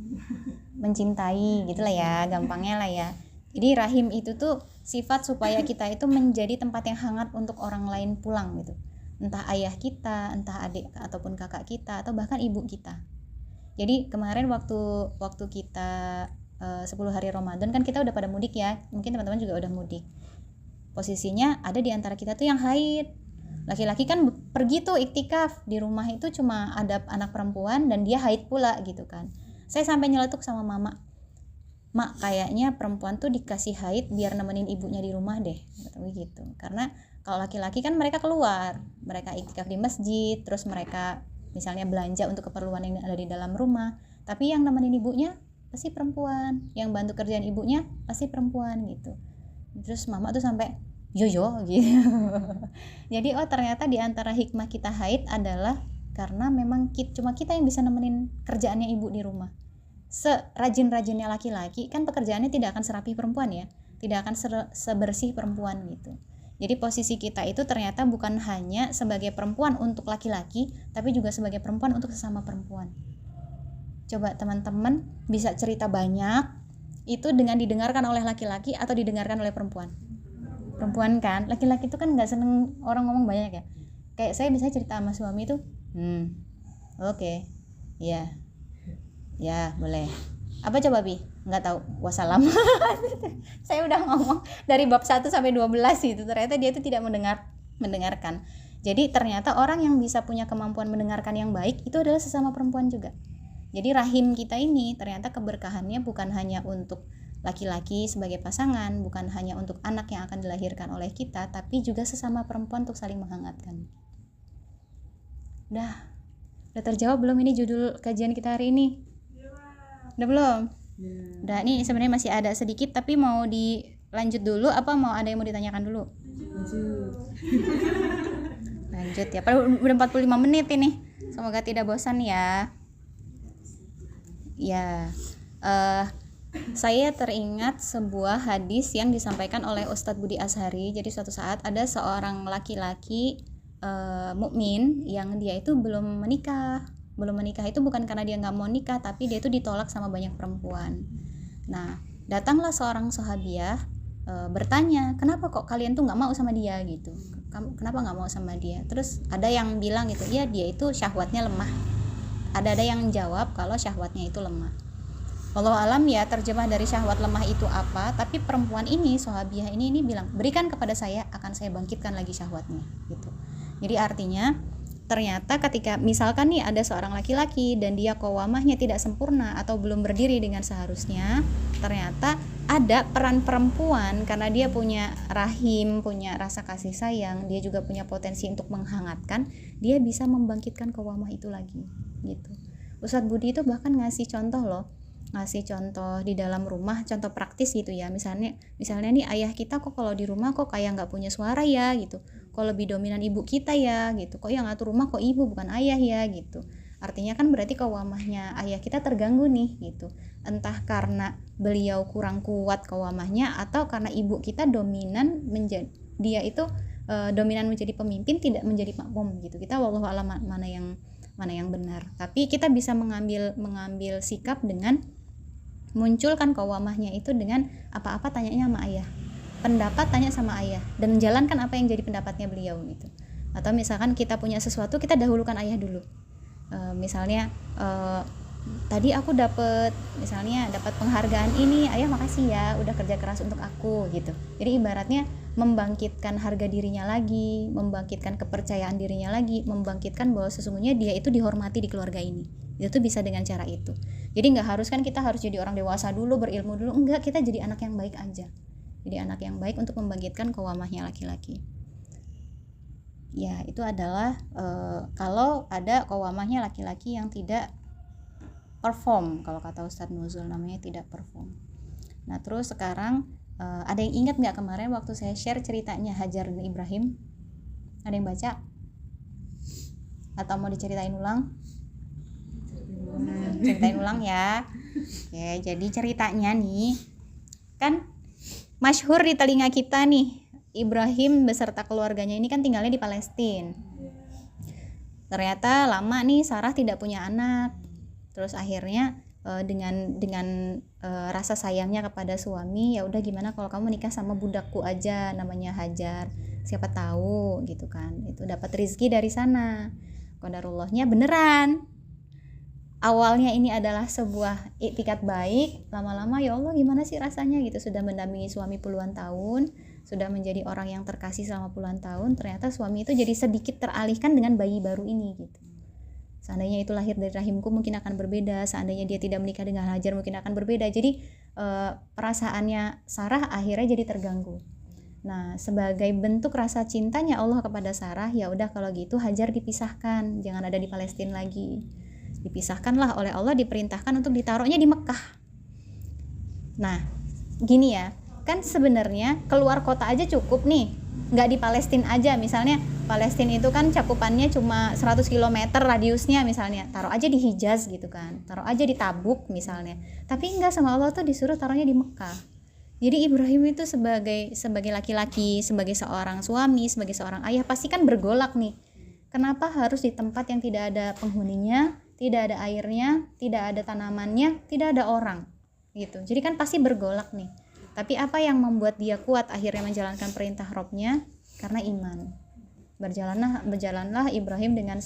Mencintai gitulah ya, gampangnya lah ya. Jadi rahim itu tuh sifat supaya kita itu menjadi tempat yang hangat untuk orang lain pulang gitu. Entah ayah kita, entah adik ataupun kakak kita, atau bahkan ibu kita. Jadi kemarin waktu kita 10 hari Ramadan kan kita udah pada mudik ya. Mungkin teman-teman juga udah mudik. Posisinya ada di antara kita tuh yang haid. Laki-laki kan pergi tuh iktikaf, di rumah itu cuma ada anak perempuan dan dia haid pula gitu kan. Saya sampai nyeletuk sama mama, Mak kayaknya perempuan tuh dikasih haid biar nemenin ibunya di rumah deh gitu. Karena kalau laki-laki kan mereka keluar, mereka iktikaf di masjid, terus mereka misalnya belanja untuk keperluan yang ada di dalam rumah, tapi yang nemenin ibunya pasti perempuan, yang bantu kerjaan ibunya pasti perempuan gitu. Terus mama tuh sampai yoyo gitu. Jadi ternyata di antara hikmah kita haid adalah karena memang cuma kita yang bisa nemenin kerjaannya ibu di rumah. Serajin-rajinnya laki-laki kan pekerjaannya tidak akan serapi perempuan ya, tidak akan sebersih perempuan gitu. Jadi posisi kita itu ternyata bukan hanya sebagai perempuan untuk laki-laki, tapi juga sebagai perempuan untuk sesama perempuan. Coba teman-teman bisa cerita banyak itu dengan didengarkan oleh laki-laki atau didengarkan oleh perempuan? Perempuan kan, laki-laki itu kan nggak seneng orang ngomong banyak ya. Kayak saya bisa cerita sama suami itu, oke, ya boleh. Apa coba Bi? Nggak tahu, wassalam. Saya udah ngomong dari bab 1 sampai 12 gitu, ternyata dia itu tidak mendengarkan. Jadi ternyata orang yang bisa punya kemampuan mendengarkan yang baik itu adalah sesama perempuan juga. Jadi rahim kita ini ternyata keberkahannya bukan hanya untuk laki-laki sebagai pasangan, bukan hanya untuk anak yang akan dilahirkan oleh kita, tapi juga sesama perempuan untuk saling menghangatkan. Udah terjawab belum ini judul kajian kita hari ini? Udah belum? Udah, nih sebenarnya masih ada sedikit, tapi mau dilanjut dulu apa mau ada yang mau ditanyakan dulu? Lanjut ya, padahal udah 45 menit ini. Semoga tidak bosan ya. Ya, saya teringat sebuah hadis yang disampaikan oleh Ustadz Budi Azhari. Jadi suatu saat ada seorang laki-laki mukmin yang dia itu belum menikah itu bukan karena dia nggak mau nikah, tapi dia itu ditolak sama banyak perempuan. Nah, datanglah seorang sahabiah bertanya, kenapa kok kalian tuh nggak mau sama dia gitu? Kenapa nggak mau sama dia? Terus ada yang bilang gitu, ya dia itu syahwatnya lemah. Ada yang jawab kalau syahwatnya itu lemah. Wallahu alam ya terjemah dari syahwat lemah itu apa, tapi perempuan ini, sahabiah ini bilang, berikan kepada saya, akan saya bangkitkan lagi syahwatnya gitu. Jadi artinya ternyata ketika misalkan nih ada seorang laki-laki dan dia qawamahnya tidak sempurna atau belum berdiri dengan seharusnya, ternyata ada peran perempuan karena dia punya rahim, punya rasa kasih sayang, dia juga punya potensi untuk menghangatkan, dia bisa membangkitkan qawamah itu lagi gitu. Ustadz Budi itu bahkan ngasih contoh loh, ngasih contoh di dalam rumah, contoh praktis gitu ya. Misalnya nih ayah kita kok kalau di rumah kok kayak nggak punya suara ya gitu, kok lebih dominan ibu kita ya gitu, kok yang ngatur rumah kok ibu bukan ayah ya gitu. Artinya kan berarti qawamahnya ayah kita terganggu nih gitu, entah karena beliau kurang kuat qawamahnya atau karena ibu kita dominan menjadi, dia itu dominan menjadi pemimpin, tidak menjadi makmum gitu. Kita wallahu alam mana yang benar, tapi kita bisa mengambil sikap dengan munculkan qawamahnya itu dengan apa-apa tanyanya sama ayah, pendapat tanya sama ayah, dan menjalankan apa yang jadi pendapatnya beliau gitu. Atau misalkan kita punya sesuatu, kita dahulukan ayah dulu. Misalnya tadi aku dapat penghargaan ini, ayah makasih ya udah kerja keras untuk aku gitu. Jadi ibaratnya membangkitkan harga dirinya lagi, membangkitkan kepercayaan dirinya lagi, membangkitkan bahwa sesungguhnya dia itu dihormati di keluarga ini. Itu tuh bisa dengan cara itu. Jadi nggak harus kan kita harus jadi orang dewasa dulu, berilmu dulu, enggak, kita jadi anak yang baik aja. Jadi anak yang baik untuk membangkitkan qawamahnya laki-laki. Ya itu adalah kalau ada qawamahnya laki-laki yang tidak perform, kalau kata Ustadz Nuzul namanya tidak perform. Nah terus sekarang ada yang ingat nggak kemarin waktu saya share ceritanya Hajar dan Ibrahim? Ada yang baca? Atau mau diceritain ulang? Ceritain ulang ya. Oke, jadi ceritanya nih kan masyhur di telinga kita nih, Ibrahim beserta keluarganya ini kan tinggalnya di Palestina. Ternyata lama nih Sarah tidak punya anak. Terus akhirnya dengan rasa sayangnya kepada suami, ya udah gimana kalau kamu nikah sama budakku aja namanya Hajar, siapa tahu gitu kan, itu dapat rezeki dari sana. Qadarullahnya beneran. Awalnya ini adalah sebuah iktikat baik, lama-lama ya Allah gimana sih rasanya gitu, sudah mendampingi suami puluhan tahun, sudah menjadi orang yang terkasih selama puluhan tahun, ternyata suami itu jadi sedikit teralihkan dengan bayi baru ini gitu. Seandainya itu lahir dari rahimku mungkin akan berbeda, seandainya dia tidak menikah dengan Hajar mungkin akan berbeda. Jadi perasaannya Sarah akhirnya jadi terganggu. Nah, sebagai bentuk rasa cintanya Allah kepada Sarah, ya udah kalau gitu Hajar dipisahkan, jangan ada di Palestina lagi. Dipisahkanlah oleh Allah, diperintahkan untuk ditaruhnya di Mekah. Nah, gini ya, kan sebenarnya keluar kota aja cukup nih, nggak di Palestina aja. Misalnya Palestina itu kan cakupannya cuma 100 km radiusnya, misalnya taruh aja di Hijaz gitu kan, taruh aja di Tabuk misalnya. Tapi enggak, sama Allah tuh disuruh taruhnya di Mekah. Jadi Ibrahim itu sebagai laki-laki, sebagai seorang suami, sebagai seorang ayah pasti kan bergolak nih. Kenapa harus di tempat yang tidak ada penghuninya, tidak ada airnya, tidak ada tanamannya, tidak ada orang gitu. Jadi kan pasti bergolak nih. Tapi apa yang membuat dia kuat akhirnya menjalankan perintah Robnya? Karena iman. Berjalanlah Ibrahim dengan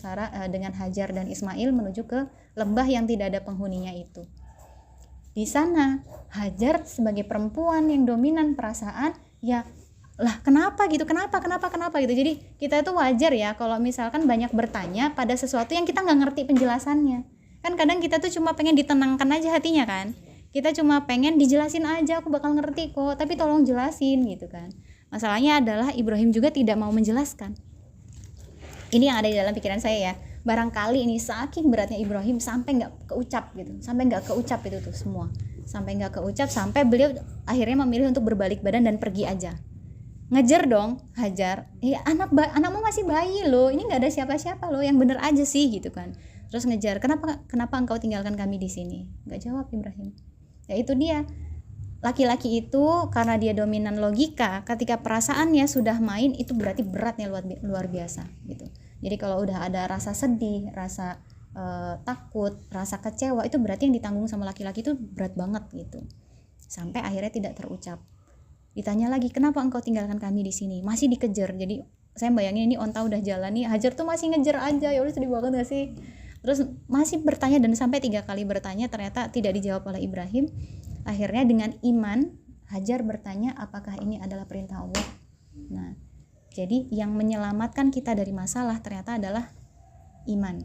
dengan Hajar dan Ismail menuju ke lembah yang tidak ada penghuninya itu. Di sana Hajar sebagai perempuan yang dominan perasaan, ya lah kenapa gitu, kenapa gitu. Jadi kita itu wajar ya kalau misalkan banyak bertanya pada sesuatu yang kita nggak ngerti penjelasannya. Kan kadang kita tuh cuma pengen ditenangkan aja hatinya kan, kita cuma pengen dijelasin aja, aku bakal ngerti kok, tapi tolong jelasin gitu kan. Masalahnya adalah Ibrahim juga tidak mau menjelaskan. Ini yang ada di dalam pikiran saya ya, barangkali ini saking beratnya Ibrahim sampai nggak keucap gitu, sampai nggak keucap itu tuh semua, sampai nggak keucap, sampai beliau akhirnya memilih untuk berbalik badan dan pergi aja. Ngejar dong Hajar, anakmu masih bayi loh, ini nggak ada siapa-siapa loh, yang bener aja sih gitu kan. Terus ngejar, kenapa engkau tinggalkan kami di sini? Nggak jawab Ibrahim. Ya itu dia, laki-laki itu karena dia dominan logika, ketika perasaannya sudah main itu berarti beratnya luar biasa gitu. Jadi kalau udah ada rasa sedih, rasa takut, rasa kecewa, itu berarti yang ditanggung sama laki-laki itu berat banget gitu. Sampai akhirnya tidak terucap. Ditanya lagi, kenapa engkau tinggalkan kami di sini? Masih dikejar. Jadi saya bayangin ini onta udah jalan nih, Hajar tuh masih ngejar aja. Ya udah sedih banget gak sih? Terus masih bertanya dan sampai 3 kali bertanya, ternyata tidak dijawab oleh Ibrahim. Akhirnya dengan iman Hajar bertanya, apakah ini adalah perintah Allah? Nah, jadi yang menyelamatkan kita dari masalah ternyata adalah iman.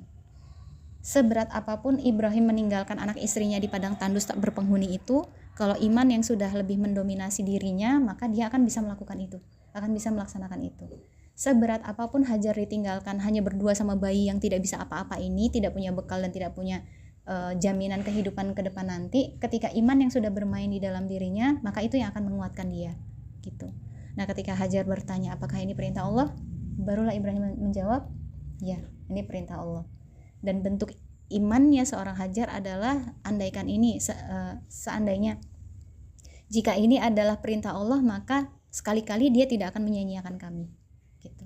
Seberat apapun Ibrahim meninggalkan anak istrinya di padang tandus tak berpenghuni itu, kalau iman yang sudah lebih mendominasi dirinya, maka dia akan bisa melakukan itu, akan bisa melaksanakan itu. Seberat apapun Hajar ditinggalkan hanya berdua sama bayi yang tidak bisa apa-apa ini, tidak punya bekal dan tidak punya jaminan kehidupan ke depan nanti, ketika iman yang sudah bermain di dalam dirinya, maka itu yang akan menguatkan dia gitu. Nah, ketika Hajar bertanya apakah ini perintah Allah, barulah Ibrahim menjawab, ya, ini perintah Allah. Dan bentuk imannya seorang Hajar adalah, andaikan ini seandainya jika ini adalah perintah Allah, maka sekali-kali dia tidak akan menyia-nyiakan kami gitu.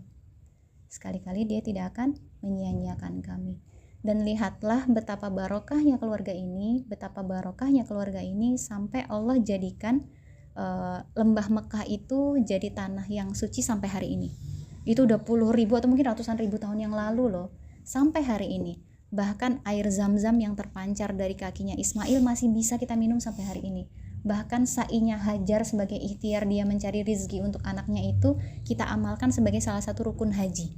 Sekali-kali dia tidak akan menyia-nyiakan kami. Dan lihatlah betapa barokahnya keluarga ini, sampai Allah jadikan lembah Mekah itu jadi tanah yang suci sampai hari ini. Itu udah puluh ribu atau mungkin ratusan ribu tahun yang lalu loh, sampai hari ini. Bahkan air Zam-Zam yang terpancar dari kakinya Ismail masih bisa kita minum sampai hari ini. Bahkan sa'inya Hajar sebagai ikhtiar dia mencari rizki untuk anaknya itu kita amalkan sebagai salah satu rukun haji.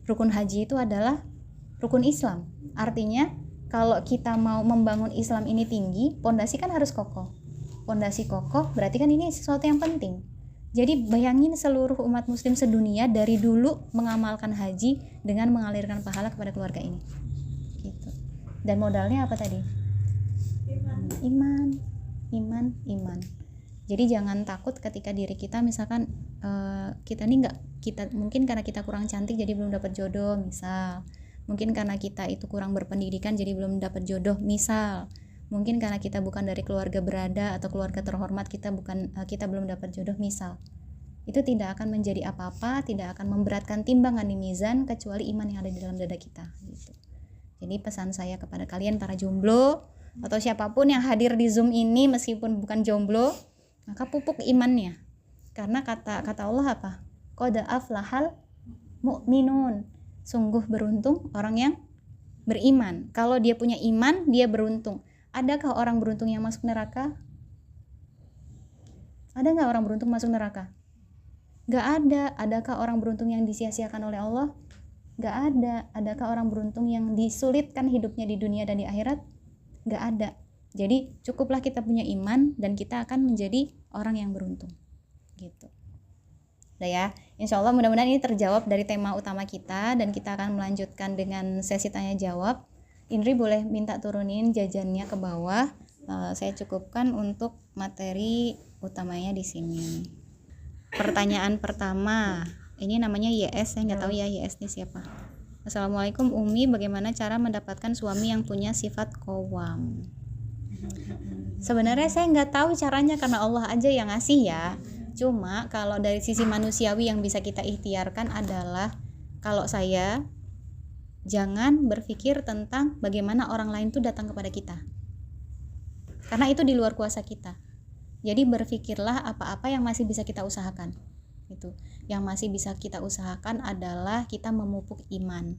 Rukun haji itu adalah rukun Islam. Artinya kalau kita mau membangun Islam ini tinggi, pondasi kan harus kokoh. Pondasi kokoh berarti kan ini sesuatu yang penting. Jadi bayangin seluruh umat muslim sedunia dari dulu mengamalkan haji dengan mengalirkan pahala kepada keluarga ini. Gitu. Dan modalnya apa tadi? Iman. Jadi jangan takut ketika diri kita misalkan kita mungkin karena kita kurang cantik jadi belum dapat jodoh misal. Mungkin karena kita itu kurang berpendidikan jadi belum dapat jodoh misal. Mungkin karena kita bukan dari keluarga berada atau keluarga terhormat kita belum dapat jodoh misal. Itu tidak akan menjadi apa-apa, tidak akan memberatkan timbangan di mizan kecuali iman yang ada di dalam dada kita gitu. Jadi pesan saya kepada kalian para jomblo atau siapapun yang hadir di Zoom ini meskipun bukan jomblo, maka pupuk imannya. Karena kata Allah apa? Qad aflahal mu'minun. Sungguh beruntung orang yang beriman. Kalau dia punya iman, dia beruntung. Adakah orang beruntung yang masuk neraka? Ada nggak orang beruntung masuk neraka? Nggak ada. Adakah orang beruntung yang disia-siakan oleh Allah? Nggak ada. Adakah orang beruntung yang disulitkan hidupnya di dunia dan di akhirat? Nggak ada. Jadi cukuplah kita punya iman dan kita akan menjadi orang yang beruntung gitu. Udah ya, insya Allah mudah-mudahan ini terjawab dari tema utama kita dan kita akan melanjutkan dengan sesi tanya jawab. Indri boleh minta turunin jajannya ke bawah. Saya cukupkan untuk materi utamanya di sini. Pertanyaan pertama, ini namanya YS, saya nggak tahu ya YS ini siapa. Assalamualaikum Umi, bagaimana cara mendapatkan suami yang punya sifat qawwam? Sebenarnya saya nggak tahu caranya karena Allah aja yang ngasih ya. Cuma kalau dari sisi manusiawi yang bisa kita ikhtiarkan adalah, kalau saya, jangan berpikir tentang bagaimana orang lain tuh datang kepada kita, karena itu di luar kuasa kita. Jadi berpikirlah apa-apa yang masih bisa kita usahakan. Itu yang masih bisa kita usahakan adalah kita memupuk iman.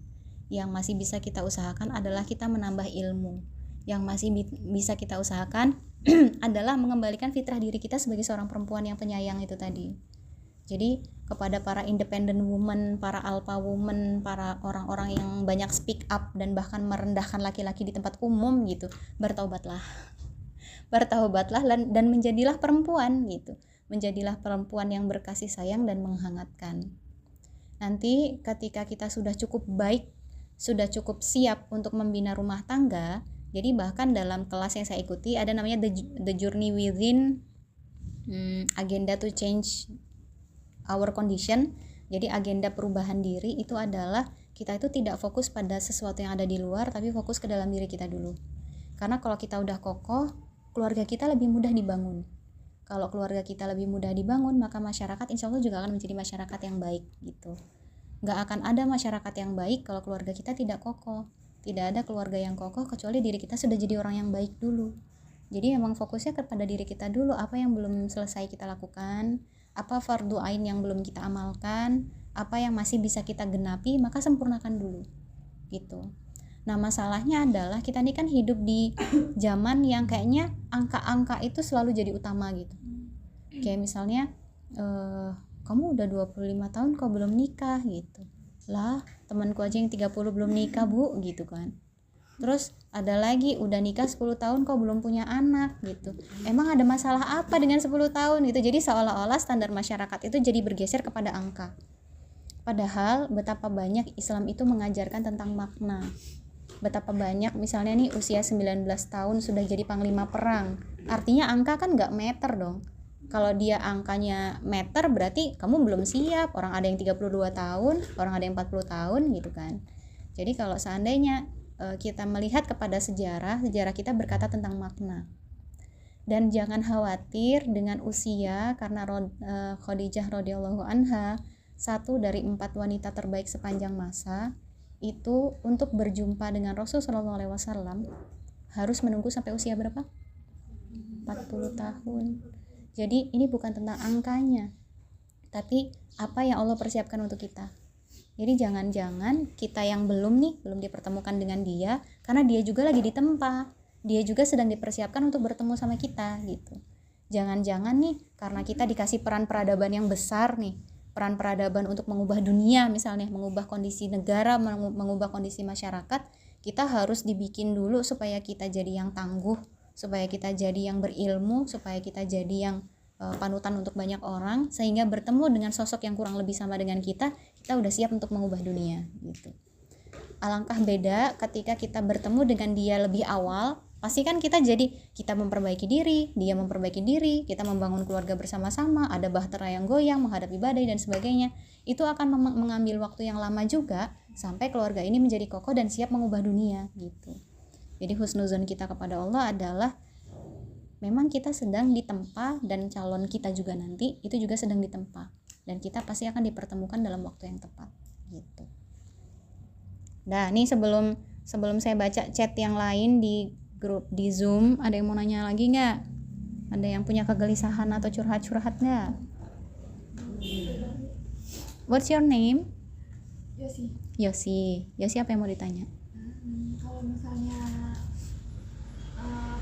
Yang masih bisa kita usahakan adalah kita menambah ilmu. Yang masih bisa kita usahakan adalah mengembalikan fitrah diri kita sebagai seorang perempuan yang penyayang itu tadi. Jadi kepada para independent woman, para alpha woman, para orang-orang yang banyak speak up dan bahkan merendahkan laki-laki di tempat umum gitu, bertaubatlah dan menjadilah perempuan gitu. Menjadilah perempuan yang berkasih sayang dan menghangatkan. Nanti ketika kita sudah cukup baik, sudah cukup siap untuk membina rumah tangga. Jadi bahkan dalam kelas yang saya ikuti ada namanya the journey within agenda to change our condition. Jadi agenda perubahan diri itu adalah kita itu tidak fokus pada sesuatu yang ada di luar, tapi fokus ke dalam diri kita dulu. Karena kalau kita udah kokoh, keluarga kita lebih mudah dibangun. Kalau keluarga kita lebih mudah dibangun, maka masyarakat insya Allah juga akan menjadi masyarakat yang baik gitu. Gak akan ada masyarakat yang baik kalau keluarga kita tidak kokoh. Tidak ada keluarga yang kokoh kecuali diri kita sudah jadi orang yang baik dulu. Jadi memang fokusnya kepada diri kita dulu, apa yang belum selesai kita lakukan, apa fardu ain yang belum kita amalkan, apa yang masih bisa kita genapi, maka sempurnakan dulu gitu. Nah masalahnya adalah kita ini kan hidup di zaman yang kayaknya angka-angka itu selalu jadi utama gitu. Kayak misalnya kamu udah 25 tahun kok belum nikah gitu. Lah temanku aja yang 30 belum nikah bu gitu kan. Terus ada lagi udah nikah 10 tahun kok belum punya anak gitu. Emang ada masalah apa dengan 10 tahun gitu. Jadi seolah-olah standar masyarakat itu jadi bergeser kepada angka. Padahal betapa banyak Islam itu mengajarkan tentang makna. Betapa banyak misalnya nih usia 19 tahun sudah jadi panglima perang. Artinya angka kan gak meter dong. Kalau dia angkanya meter berarti kamu belum siap. Orang ada yang 32 tahun, orang ada yang 40 tahun gitu kan. Jadi kalau seandainya kita melihat kepada sejarah kita berkata tentang makna. Dan jangan khawatir dengan usia, karena Khadijah radhiyallahu anha, satu dari 4 wanita terbaik sepanjang masa, itu untuk berjumpa dengan Rasul sallallahu alaihi wasallam harus menunggu sampai usia berapa? 40 tahun. Jadi ini bukan tentang angkanya, tapi apa yang Allah persiapkan untuk kita. Jadi jangan-jangan kita yang belum dipertemukan dengan dia, karena dia juga lagi ditempa, dia juga sedang dipersiapkan untuk bertemu sama kita gitu. Jangan-jangan nih karena kita dikasih peran peradaban yang besar nih, peran peradaban untuk mengubah dunia misalnya, mengubah kondisi negara, mengubah kondisi masyarakat, kita harus dibikin dulu supaya kita jadi yang tangguh, supaya kita jadi yang berilmu, supaya kita jadi yang panutan untuk banyak orang, sehingga bertemu dengan sosok yang kurang lebih sama dengan kita udah siap untuk mengubah dunia gitu. Alangkah beda ketika kita bertemu dengan dia lebih awal, pasti kan kita memperbaiki diri, dia memperbaiki diri, kita membangun keluarga bersama-sama, ada bahtera yang goyang, menghadapi badai dan sebagainya. Itu akan mengambil waktu yang lama juga sampai keluarga ini menjadi kokoh dan siap mengubah dunia gitu. Jadi husnuzon kita kepada Allah adalah memang kita sedang ditempa, dan calon kita juga nanti itu juga sedang ditempa, dan kita pasti akan dipertemukan dalam waktu yang tepat gitu. Nah, ini sebelum saya baca chat yang lain di grup di Zoom, ada yang mau nanya lagi nggak? Ada yang punya kegelisahan atau curhat-curhat nggak? What's your name? Yosi apa yang mau ditanya? Kalau misalnya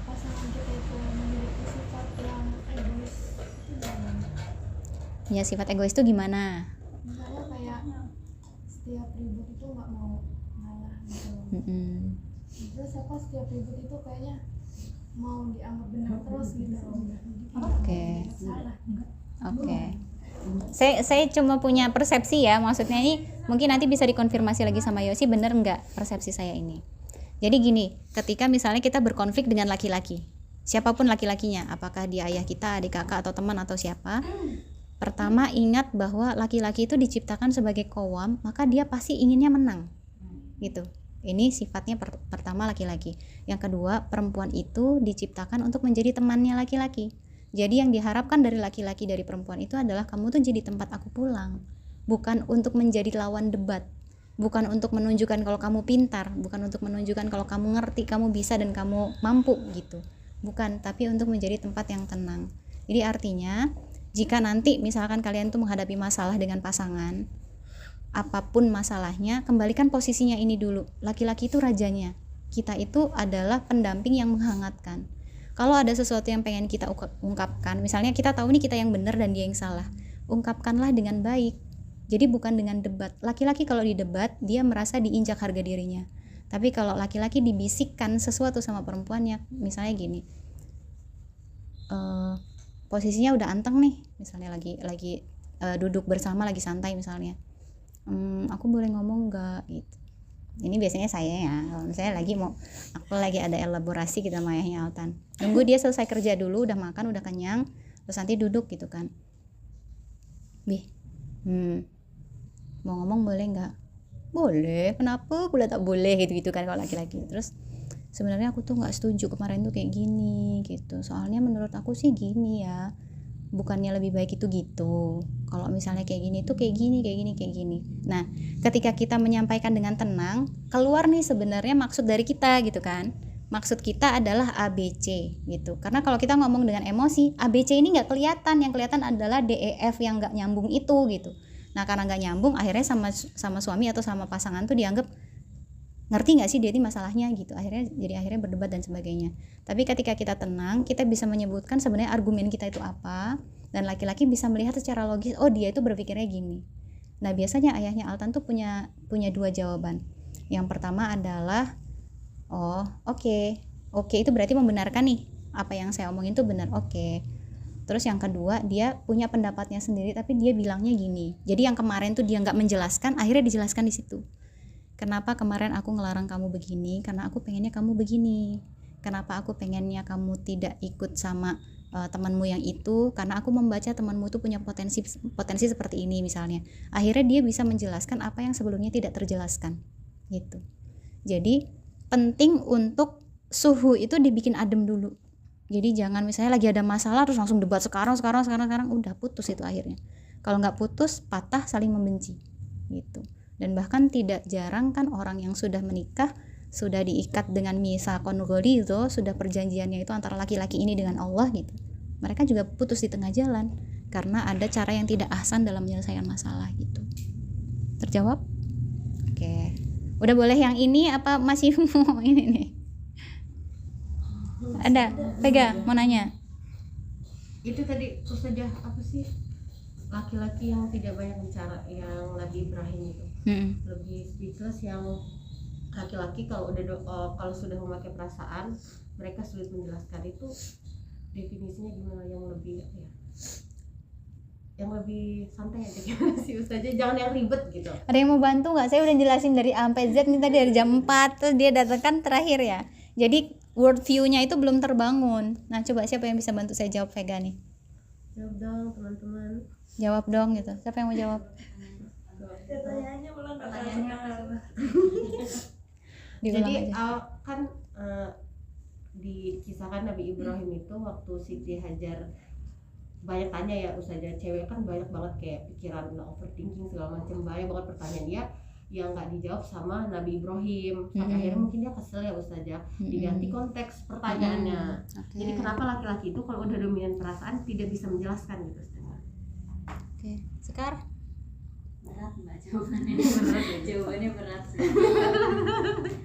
pasangan kita itu memiliki sifat yang egois itu gimana? Ya, sifat egois itu gimana? Misalnya kayak setiap ribut itu nggak mau ngalah gitu. Terus setiap ribut itu kayaknya mau dianggap benar terus gitu. Oke. Salah. Oke. Saya cuma punya persepsi ya, maksudnya ini mungkin nanti bisa dikonfirmasi lagi sama Yosi, bener nggak persepsi saya ini. Jadi gini, ketika misalnya kita berkonflik dengan laki-laki, siapapun laki-lakinya, apakah dia ayah kita, adik kakak, atau teman, atau siapa, pertama ingat bahwa laki-laki itu diciptakan sebagai qawwam, maka dia pasti inginnya menang gitu. Ini sifatnya pertama laki-laki. Yang kedua, perempuan itu diciptakan untuk menjadi temannya laki-laki. Jadi yang diharapkan dari laki-laki, dari perempuan itu adalah kamu tuh jadi tempat aku pulang, bukan untuk menjadi lawan debat, bukan untuk menunjukkan kalau kamu pintar, bukan untuk menunjukkan kalau kamu ngerti, kamu bisa dan kamu mampu gitu. Bukan, tapi untuk menjadi tempat yang tenang. Jadi artinya jika nanti misalkan kalian tuh menghadapi masalah dengan pasangan, apapun masalahnya, kembalikan posisinya ini dulu. Laki-laki itu rajanya, kita itu adalah pendamping yang menghangatkan. Kalau ada sesuatu yang pengen kita ungkapkan, misalnya kita tahu nih kita yang benar dan dia yang salah, ungkapkanlah dengan baik. Jadi bukan dengan debat. Laki-laki kalau di debat, dia merasa diinjak harga dirinya. Tapi kalau laki-laki dibisikkan sesuatu sama perempuannya, misalnya gini, posisinya udah anteng nih, misalnya lagi duduk bersama, lagi santai misalnya, aku boleh ngomong nggak gitu. Ini biasanya saya ya, kalau misalnya aku lagi ada elaborasi gitu sama ayahnya Altan, nunggu dia selesai kerja dulu, udah makan, udah kenyang, terus nanti duduk gitu kan, mau ngomong boleh nggak? Boleh, kenapa boleh tak boleh gitu kan kalau laki-laki. Terus sebenarnya aku tuh nggak setuju kemarin tuh kayak gini gitu, soalnya menurut aku sih gini ya, bukannya lebih baik itu gitu, kalau misalnya kayak gini tuh kayak gini. Nah, ketika kita menyampaikan dengan tenang, keluar nih sebenarnya maksud dari kita gitu kan. Maksud kita adalah ABC gitu. Karena kalau kita ngomong dengan emosi, ABC ini nggak kelihatan, yang kelihatan adalah DEF yang nggak nyambung itu gitu. Nah, karena nggak nyambung, akhirnya sama suami atau sama pasangan tuh dianggap ngerti nggak sih dia ini masalahnya gitu, akhirnya berdebat dan sebagainya. Tapi ketika kita tenang, kita bisa menyebutkan sebenarnya argumen kita itu apa, dan laki-laki bisa melihat secara logis, oh dia itu berpikirnya gini. Nah biasanya ayahnya Altan tuh punya 2 jawaban. Yang pertama adalah oh oke itu berarti membenarkan nih apa yang saya omongin tuh benar, oke. Terus yang kedua, dia punya pendapatnya sendiri tapi dia bilangnya gini. Jadi yang kemarin tuh dia nggak menjelaskan, akhirnya dijelaskan di situ. Kenapa kemarin aku ngelarang kamu begini? Karena aku pengennya kamu begini. Kenapa aku pengennya kamu tidak ikut sama temanmu yang itu? Karena aku membaca temanmu itu punya potensi seperti ini misalnya. Akhirnya dia bisa menjelaskan apa yang sebelumnya tidak terjelaskan gitu. Jadi penting untuk suhu itu dibikin adem dulu. Jadi jangan misalnya lagi ada masalah terus langsung debat sekarang udah putus itu akhirnya. Kalau nggak putus, patah, saling membenci gitu. Dan bahkan tidak jarang kan orang yang sudah menikah, sudah diikat dengan misaqon ghalidho, sudah perjanjiannya itu antara laki-laki ini dengan Allah gitu, mereka juga putus di tengah jalan karena ada cara yang tidak ahsan dalam menyelesaikan masalah gitu. Terjawab? Oke. Udah boleh yang ini apa masih mau ini nih? Ada? Vega mau nanya? Itu tadi Ustazah apa sih, laki-laki yang tidak banyak bicara, yang Nabi Ibrahim itu lebih speechless, yang laki-laki kalau kalau sudah memakai perasaan mereka sulit menjelaskan, itu definisinya gimana? Yang lebih yang lebih santai aja gimana sih Ustazah, jangan yang ribet gitu. Ada yang mau bantu nggak? Saya udah jelasin dari A sampai Z nih tadi dari jam 4 terus dia datang kan terakhir ya. Jadi world view-nya itu belum terbangun. Nah coba siapa yang bisa bantu saya jawab Vega nih? Jawab dong teman-teman. Jawab dong gitu. Siapa yang mau jawab? Pertanyaannya ulang Jadi aja. kan dikisahkan Nabi Ibrahim itu waktu Siti Hajar banyak tanya ya Ustazah, cewek kan banyak banget kayak pikiran overthinking segala macam, banyak banget pertanyaan dia yang nggak dijawab sama Nabi Ibrahim. Sampai akhirnya mungkin dia kesel ya Ustazah, diganti konteks pertanyaannya. Okay. Jadi kenapa laki-laki itu kalau udah dominan perasaan tidak bisa menjelaskan gitu Ustazah? Oke. Sekar? Berat mbak jawabannya. Jawabannya berat sih.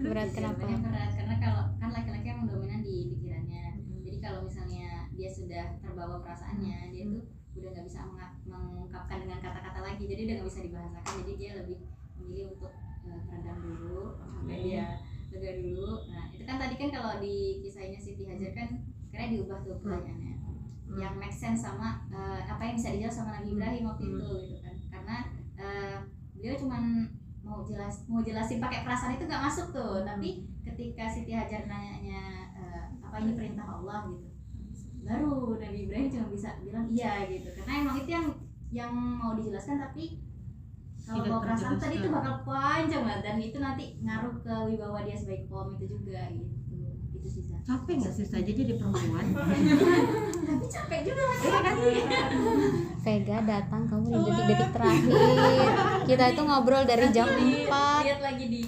Berat kenapa? Jawabannya berat karena kalau kan laki-laki yang dominan di pikirannya. Jadi kalau misalnya dia sudah terbawa perasaannya, dia tuh udah nggak bisa mengungkapkan dengan kata-kata lagi, jadi udah nggak bisa dibahasakan. Jadi dia lebih memilih untuk meredam dulu sampai dia lega dulu. Nah itu kan tadi kan kalau di kisahnya Siti Hajar kan karena diubah tuh pertanyaannya yang make sense sama apa yang bisa dijawab sama Nabi Ibrahim waktu itu gitu kan, karena beliau cuman mau jelasin pakai perasaan itu nggak masuk tuh. Tapi ketika Siti Hajar nanya apa ini perintah Allah gitu, baru Nabi Ibrahim cuma bisa bilang iya gitu, karena emang itu yang mau dijelaskan. Tapi kalau bawa perasaan tadi itu bakal panjang banget, dan itu nanti ngaruh ke wibawa dia sebagai kaum itu juga gitu. Itu sih Sa. Capek nggak sih Ustazah jadi perempuan? Tapi capek juga masih kan. Vega datang kamu di detik-detik terakhir. Kita itu ngobrol dari jam 4. Lihat lagi di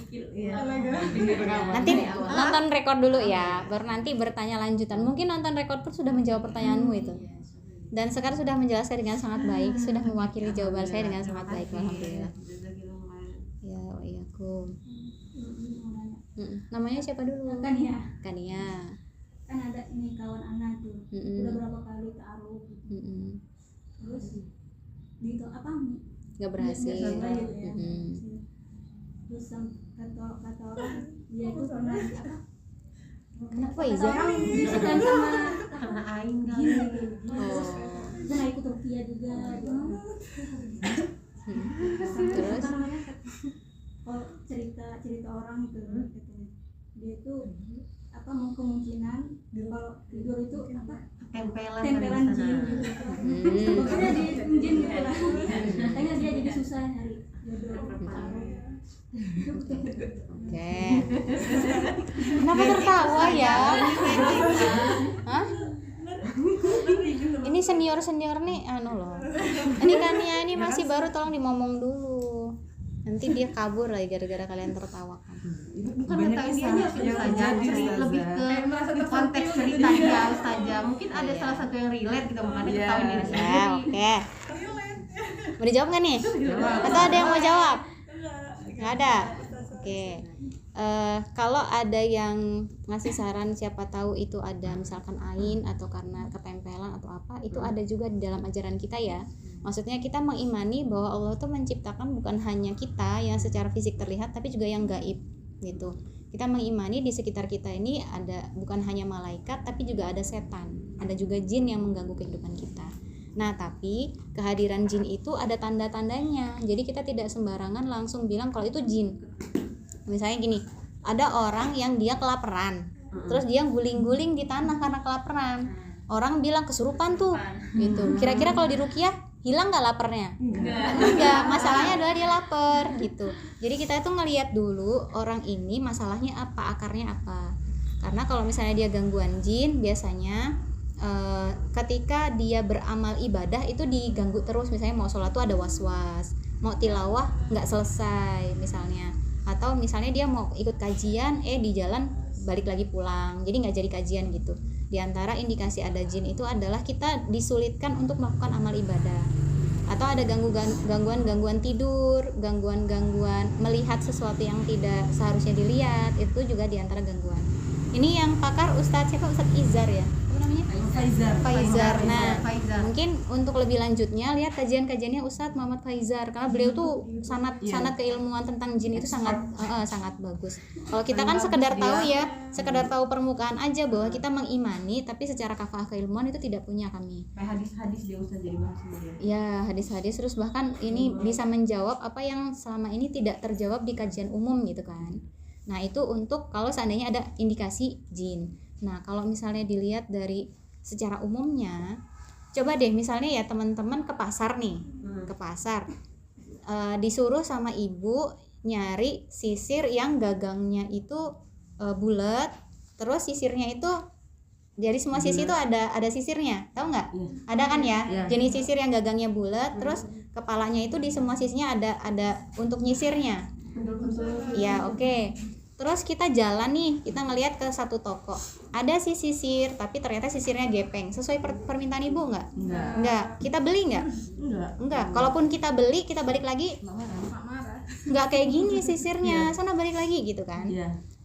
Nanti nonton rekor dulu ya, baru nanti bertanya lanjutan. Mungkin nonton rekor pun sudah menjawab pertanyaanmu itu. Dan sekarang sudah menjelaskan dengan sangat baik, sudah mewakili jawaban saya dengan sangat baik, alhamdulillah. Ya, wa'iyyakum. Namanya siapa dulu? Kania. Kania. Kan ada ini kawan anak tuh. Udah berapa kali ta'aruf gitu. Terus gitu apa? Nggak berhasil. Gitu ya. Terus kata orang dia itu pernah apa? Kenapa Iza? Orang disukai sama Karena aing kan. Terus pernah ikut Turkiya juga. Terus Kalau cerita orang itu katanya, dia itu apa mau kemungkinan kalau tidur itu apa tempelan jin gitu. Pokoknya di jin gitu lah. Makanya dia jadi susah nyari jodoh. Oke. Kenapa tertawa ya? Hah? Ini senior nih loh. Ini Kania ini masih baru, tolong dimomong dulu. Nanti dia kabur lagi gara-gara kalian tertawakan. Bukan tentang dianya sih Ustazah, lebih ke konteks ceritanya Ustazah. Mungkin ada salah satu yang relate gitu, makanya ketahuin diri sendiri. Ya, oke. Mau dijawab nggak nih? Atau ada yang mau jawab? Nggak ada. Oke. kalau ada yang ngasih saran siapa tahu itu ada misalkan ain atau karena ketempelan atau apa, itu ada juga di dalam ajaran kita ya. Maksudnya kita mengimani bahwa Allah tuh menciptakan bukan hanya kita yang secara fisik terlihat, tapi juga yang gaib gitu. Kita mengimani di sekitar kita ini ada bukan hanya malaikat, tapi juga ada setan, ada juga jin yang mengganggu kehidupan kita. Nah, tapi kehadiran jin itu ada tanda-tandanya. Jadi kita tidak sembarangan langsung bilang kalau itu jin. Misalnya gini, ada orang yang dia kelaparan, terus dia guling-guling di tanah karena kelaparan. Orang bilang kesurupan tuh, gitu. Kira-kira kalau di ruqyah hilang nggak laparnya? Enggak. Masalahnya adalah dia lapar, gitu. Jadi kita itu ngelihat dulu orang ini masalahnya apa, akarnya apa. Karena kalau misalnya dia gangguan jin, biasanya ketika dia beramal ibadah itu diganggu terus. Misalnya mau sholat tuh ada was-was, mau tilawah nggak selesai misalnya. Atau misalnya dia mau ikut kajian, di jalan balik lagi pulang, jadi nggak jadi kajian gitu. Di antara indikasi ada jin itu adalah kita disulitkan untuk melakukan amal ibadah, atau ada gangguan tidur, gangguan melihat sesuatu yang tidak seharusnya dilihat, itu juga di antara gangguan. Ini yang pakar Ustadz siapa? Ustadz Izar ya? Apa namanya? Faizar. Nah, mungkin untuk lebih lanjutnya lihat kajian-kajiannya Ustadz Muhammad Faizar, karena beliau tuh sangat keilmuan tentang jin itu sangat bagus. Kalau kita kan sekedar tahu permukaan aja bahwa kita mengimani, tapi secara kafah keilmuan itu tidak punya kami. Hadis-hadis dia usah jadi bahas sendiri. Ya, hadis-hadis, terus bahkan ini bisa menjawab apa yang selama ini tidak terjawab di kajian umum gitu kan. Nah, itu untuk kalau seandainya ada indikasi jin. Nah, kalau misalnya dilihat dari secara umumnya, coba deh misalnya ya teman-teman ke pasar nih, ke pasar, disuruh sama ibu nyari sisir yang gagangnya itu bulat, terus sisirnya itu dari semua sisi itu ada sisirnya, tahu nggak? Ada kan ya, jenis sisir yang gagangnya bulat, terus kepalanya itu di semua sisinya ada untuk nyisirnya. Ya, oke. Terus kita jalan nih, kita ngelihat ke satu toko, ada si sisir, tapi ternyata sisirnya gepeng. Sesuai permintaan ibu nggak? Nggak. Kita beli nggak? Nggak. Kalaupun kita beli, kita balik lagi, nggak kayak gini sisirnya, sana balik lagi gitu kan?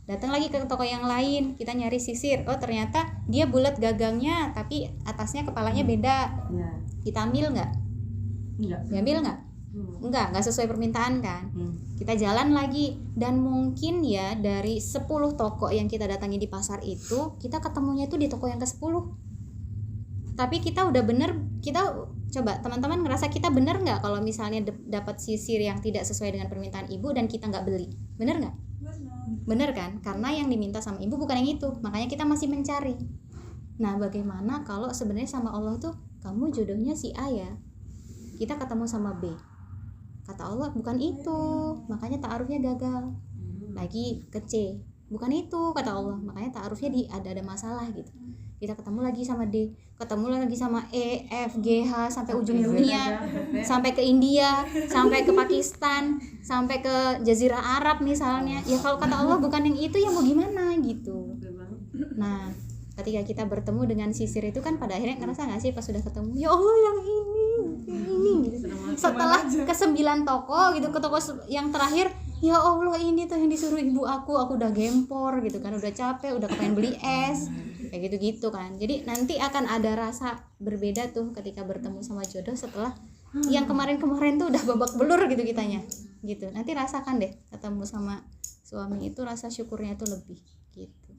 Datang lagi ke toko yang lain, kita nyari sisir, oh ternyata dia bulat gagangnya, tapi atasnya kepalanya beda. Kita ambil nggak? Diambil nggak? Enggak sesuai permintaan kan. Kita jalan lagi, dan mungkin ya dari 10 toko yang kita datangi di pasar itu, kita ketemunya itu di toko yang ke-10. Tapi kita udah bener, kita coba teman-teman ngerasa kita bener nggak kalau misalnya dapat sisir yang tidak sesuai dengan permintaan ibu dan kita nggak beli, bener nggak? Bener kan? Karena yang diminta sama ibu bukan yang itu, makanya kita masih mencari. Nah, bagaimana kalau sebenarnya sama Allah tuh kamu jodohnya si A ya, kita ketemu sama B, kata Allah bukan itu, makanya ta'arufnya gagal. Lagi ke C, bukan itu kata Allah, makanya ta'arufnya ada masalah gitu. Kita ketemu lagi sama D, ketemu lagi sama E, F, G, H, sampai ujung dunia, sampai ke India, sampai ke Pakistan, sampai ke Jazirah Arab misalnya. Ya kalau kata Allah bukan yang itu, ya mau gimana gitu. Nah, ketika kita bertemu dengan sisir itu kan pada akhirnya ngerasa nggak sih pas sudah ketemu, ya Allah yang ini gitu. Setelah ke 9 toko gitu, ke toko yang terakhir, ya Allah ini tuh yang disuruh ibu aku udah gempor gitu kan, udah capek, udah kepengen beli es kayak gitu kan. Jadi nanti akan ada rasa berbeda tuh ketika bertemu sama jodoh setelah yang kemarin-kemarin tuh udah babak belur gitu kitanya gitu. Nanti rasakan deh ketemu sama suami itu rasa syukurnya tuh lebih gitu.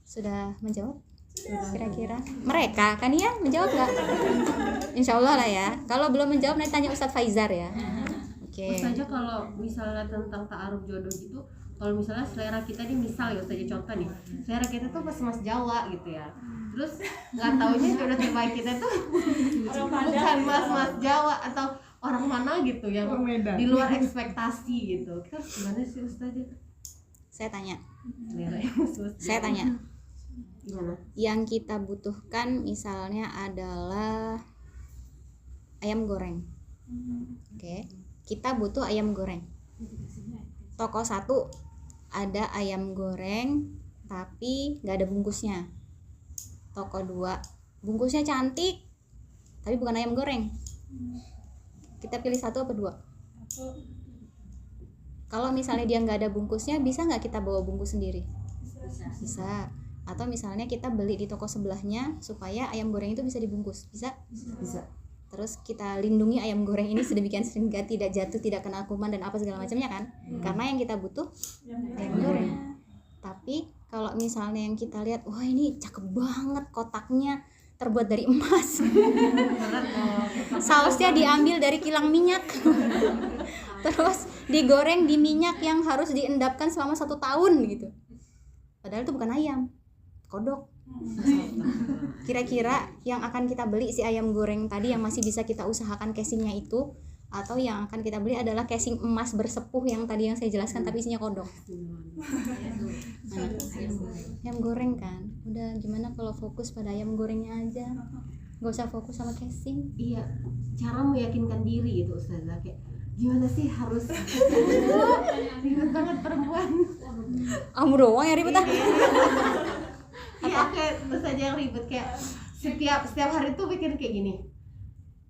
Sudah menjawab? Kira-kira mereka kan ya menjawab nggak? Insya Allah lah ya. Kalau belum menjawab nanti tanya Ustadz Faizar ya. Oke. Ustazah kalau misalnya tentang ta'aruf jodoh gitu, kalau misalnya selera kita nih, misal ya Ustazah contoh nih, selera kita tuh mas Jawa gitu ya, terus nggak taunya jodoh terbaik kita tuh bukan mas Jawa atau orang mana gitu yang di luar ekspektasi gitu. Kita gimana sih Ustazah? Saya tanya. Saya tanya. Gimana? Yang kita butuhkan misalnya adalah ayam goreng. Oke. Kita butuh ayam goreng. Toko 1 ada ayam goreng tapi nggak ada bungkusnya. Toko 2 bungkusnya cantik tapi bukan ayam goreng. Kita pilih 1 apa 2? Kalau misalnya dia nggak ada bungkusnya, bisa nggak kita bawa bungkus sendiri? Bisa. Atau misalnya kita beli di toko sebelahnya supaya ayam goreng itu bisa dibungkus, bisa? Bisa. Terus kita lindungi ayam goreng ini sedemikian sehingga tidak jatuh, tidak kena kuman dan apa segala macamnya kan? Karena yang kita butuh ayam goreng. Tapi kalau misalnya yang kita lihat, wah ini cakep banget kotaknya, terbuat dari emas. Sausnya diambil dari kilang minyak. Terus digoreng di minyak yang harus diendapkan selama 1 tahun gitu. Padahal itu bukan ayam, kodok. Kira-kira yang akan kita beli si ayam goreng tadi yang masih bisa kita usahakan casingnya itu, atau yang akan kita beli adalah casing emas bersepuh yang tadi yang saya jelaskan tapi isinya kodok? Ayam goreng kan. Udah, gimana kalau fokus pada ayam gorengnya aja, gak usah fokus sama casing. Iya, cara meyakinkan diri itu Ustazah, kayak gimana sih harus ribet banget perempuan. Kamu doang yang ribet ah. Iya, kayak Ustazah yang ribet, kayak setiap hari tuh bikin kayak gini.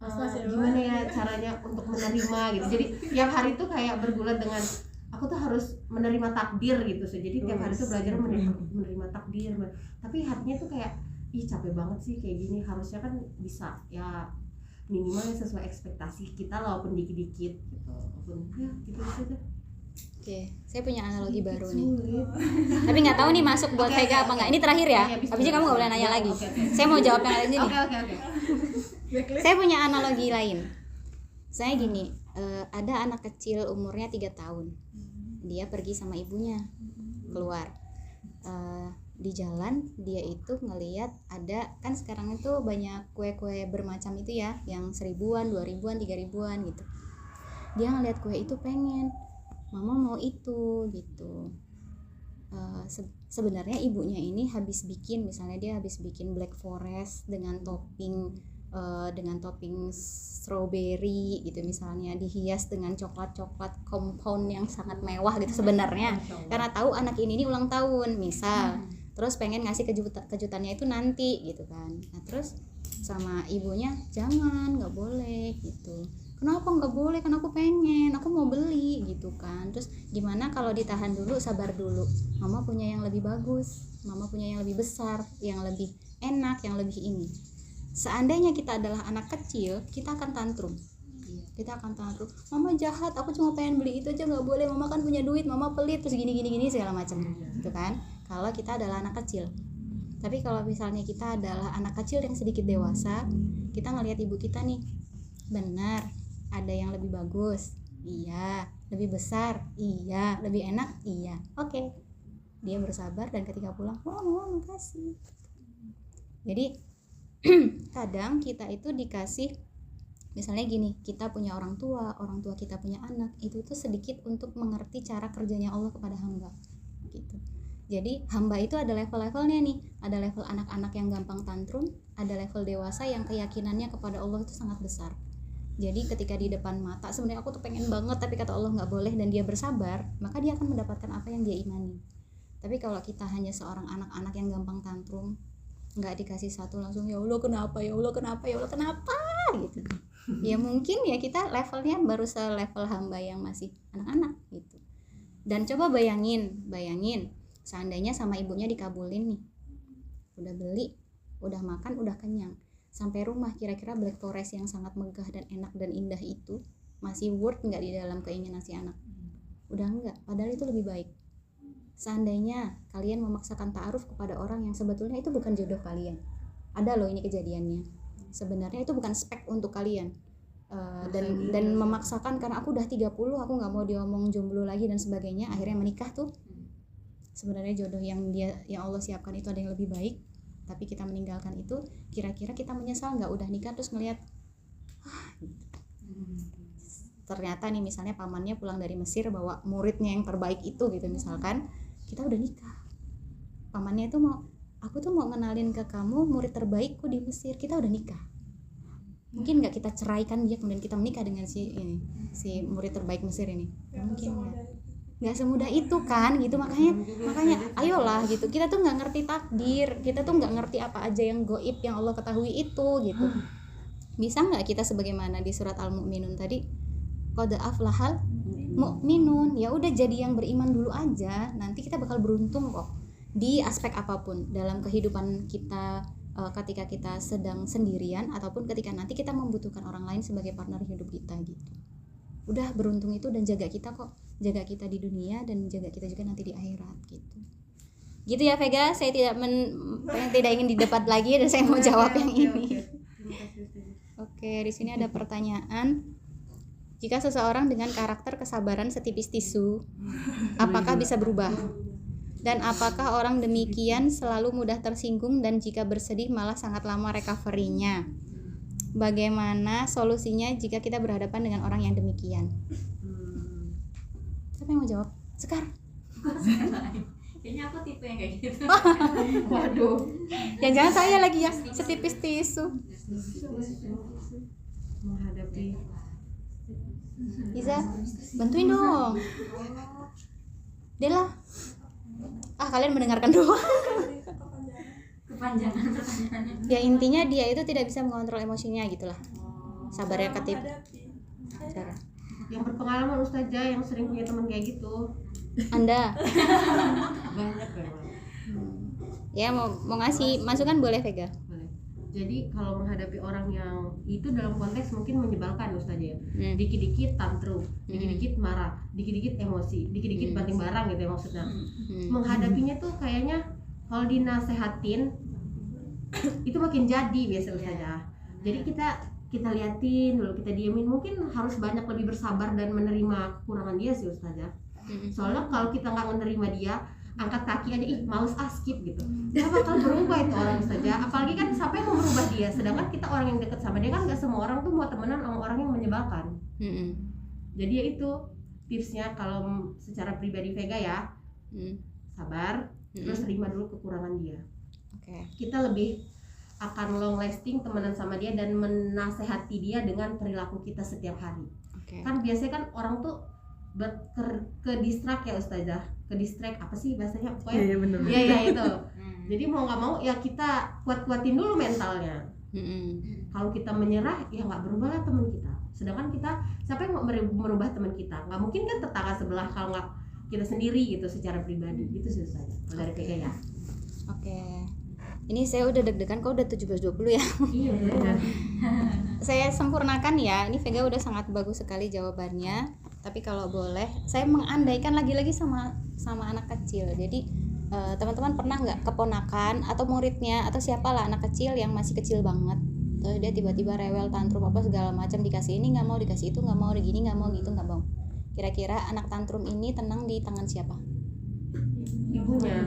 Gimana ya caranya untuk menerima gitu. Jadi tiap hari tuh kayak bergulat dengan aku tuh harus menerima takdir gitu. Jadi tiap hari tuh belajar menerima takdir. Tapi hatinya tuh kayak ih capek banget sih kayak gini. Harusnya kan bisa ya minimal sesuai ekspektasi kita walaupun dikit-dikit gitu. Walaupun ya gitu saja. Oke, saya punya analogi baru nih. Tapi nggak tahu nih masuk buat Vega apa nggak. Ini terakhir ya. Habis ini kamu nggak boleh nanya lagi. Saya mau jawab yang ada di sini. Oke. Saya punya analogi lain. Saya gini, ada anak kecil umurnya 3 tahun. Dia pergi sama ibunya keluar. Di jalan dia itu ngelihat ada, kan sekarang itu banyak kue-kue bermacam itu ya, yang 1.000-an, 2.000-an, 3.000-an gitu. Dia ngelihat kue itu pengen, mama mau itu gitu. Sebenarnya ibunya ini habis bikin, misalnya dia habis bikin black forest dengan topping strawberry gitu, misalnya dihias dengan coklat compound yang sangat mewah gitu sebenarnya, karena tahu anak ini ulang tahun misal, terus pengen ngasih kejutannya itu nanti gitu kan. Nah terus sama ibunya, jangan, nggak boleh gitu. Kenapa nggak boleh? Kan aku pengen, aku mau beli gitu kan. Terus gimana kalau ditahan dulu, sabar dulu, mama punya yang lebih bagus, mama punya yang lebih besar, yang lebih enak, yang lebih ini. Seandainya kita adalah anak kecil, kita akan tantrum. Mama jahat, aku cuma pengen beli itu aja nggak boleh, mama kan punya duit, mama pelit, terus gini segala macam gitu kan. Kalau kita adalah anak kecil. Tapi kalau misalnya kita adalah anak kecil yang sedikit dewasa, kita ngelihat ibu kita nih, benar ada yang lebih bagus, iya, lebih besar, iya, lebih enak, iya, oke. Dia bersabar dan ketika pulang, oh makasih. Jadi kadang kita itu dikasih, misalnya gini, kita punya orang tua kita punya anak, itu tuh sedikit untuk mengerti cara kerjanya Allah kepada hamba gitu. Jadi hamba itu ada level-levelnya nih, ada level anak-anak yang gampang tantrum, ada level dewasa yang keyakinannya kepada Allah itu sangat besar. Jadi ketika di depan mata sebenarnya aku tuh pengen banget tapi kata Allah nggak boleh dan dia bersabar, maka dia akan mendapatkan apa yang dia imani. Tapi kalau kita hanya seorang anak-anak yang gampang tantrum, nggak dikasih satu langsung ya Allah kenapa gitu, ya mungkin ya kita levelnya baru selevel hamba yang masih anak-anak gitu. Dan coba bayangin seandainya sama ibunya dikabulin nih, udah beli, udah makan, udah kenyang, sampai rumah kira-kira black forest yang sangat megah dan enak dan indah itu masih worth nggak di dalam keinginan si anak? Udah enggak, padahal itu lebih baik. Seandainya kalian memaksakan ta'aruf kepada orang yang sebetulnya itu bukan jodoh kalian, ada loh ini kejadiannya, sebenarnya itu bukan spek untuk kalian, dan memaksakan karena aku udah 30, aku nggak mau diomong jomblo lagi dan sebagainya, akhirnya menikah tuh. Sebenarnya jodoh yang Allah siapkan itu ada yang lebih baik, tapi kita meninggalkan itu. Kira-kira kita menyesal nggak udah nikah terus ngelihat ternyata nih misalnya pamannya pulang dari Mesir bawa muridnya yang terbaik itu gitu, misalkan kita udah nikah, pamannya itu aku tuh mau ngenalin ke kamu murid terbaikku di Mesir, kita udah nikah, mungkin nggak kita ceraikan dia kemudian kita menikah dengan si murid terbaik Mesir ini? Mungkin nggak semudah itu kan gitu. Makanya ayolah gitu, kita tuh nggak ngerti takdir, kita tuh nggak ngerti apa aja yang goib yang Allah ketahui itu gitu. Bisa nggak kita sebagaimana di surat Al-Mu'minun tadi, qad aflahal mukminun, ya udah jadi yang beriman dulu aja, nanti kita bakal beruntung kok di aspek apapun dalam kehidupan kita, ketika kita sedang sendirian ataupun ketika nanti kita membutuhkan orang lain sebagai partner hidup kita gitu. Udah beruntung itu dan jaga kita kok, jaga kita di dunia dan jaga kita juga nanti di akhirat gitu. Gitu ya Vega, saya tidak ingin didebat lagi dan saya mau jawab yang ini. Oke, di sini ada pertanyaan. Jika seseorang dengan karakter kesabaran setipis tisu, apakah bisa berubah? Dan apakah orang demikian selalu mudah tersinggung dan jika bersedih malah sangat lama recovery-nya? Bagaimana solusinya jika kita berhadapan dengan orang yang demikian? Siapa yang mau jawab? Sekar. Kayaknya aku tipe yang kayak gitu. Waduh. Jangan-jangan saya lagi ya setipis tisu. Menghadapi Iza, bantuin dong. Dela. Kalian mendengarkan doang. Kepanjangan pertanyaannya. Ya intinya dia itu tidak bisa mengontrol emosinya gitulah. Sabarnya ketip. Cara. yang berpengalaman Ustazah yang sering punya teman kayak gitu. Anda. Banyak kan. Ya mau ngasih masukan boleh Vega. Boleh. Jadi kalau menghadapi orang yang itu dalam konteks mungkin menyebalkan Ustazah ya. Dikit-dikit tantrum, dikit-dikit marah, dikit-dikit emosi, dikit-dikit banting barang gitu ya maksudnya. Menghadapinya tuh kayaknya kalau dinasehatin itu makin jadi biasa Ustazah. Jadi kita liatin dulu, kita diemin, mungkin harus banyak lebih bersabar dan menerima kekurangan dia sih Ustazah. Soalnya kalau kita nggak menerima dia, angkat kaki aja, males skip gitu, nggak bakal berubah itu orang Ustazah. Apalagi kan siapa yang mau merubah dia, sedangkan kita orang yang deket sama dia kan nggak semua orang tuh mau temenan sama orang yang menyebalkan. Jadi ya itu tipsnya kalau secara pribadi Vega ya, sabar, terus terima dulu kekurangan dia. Kita lebih akan long lasting temenan sama dia dan menasehati dia dengan perilaku kita setiap hari. Kan biasanya kan orang tuh ke distract ya Ustazah, ke distract apa sih bahasanya pokoknya. Iya bener. Iya itu. Jadi mau nggak mau ya kita kuatin dulu mentalnya. Kalau kita menyerah ya nggak berubah lah teman kita. Sedangkan kita siapa yang mau merubah teman kita? Nggak mungkin kan tetangga sebelah kalau nggak kita sendiri gitu secara pribadi. Gitu sih Ustazah. Kalau dari PK ya. Ini saya udah deg-degan kok udah 17.20 ya. Iya benar. Saya sempurnakan ya. Ini Vega udah sangat bagus sekali jawabannya. Tapi kalau boleh, saya mengandaikan lagi-lagi sama anak kecil. Jadi teman-teman pernah nggak keponakan atau muridnya atau siapalah anak kecil yang masih kecil banget, terus dia tiba-tiba rewel tantrum apa segala macam, dikasih ini nggak mau, dikasih itu nggak mau, digini nggak mau, gitu nggak mau. Kira-kira anak tantrum ini tenang di tangan siapa? Ibunya.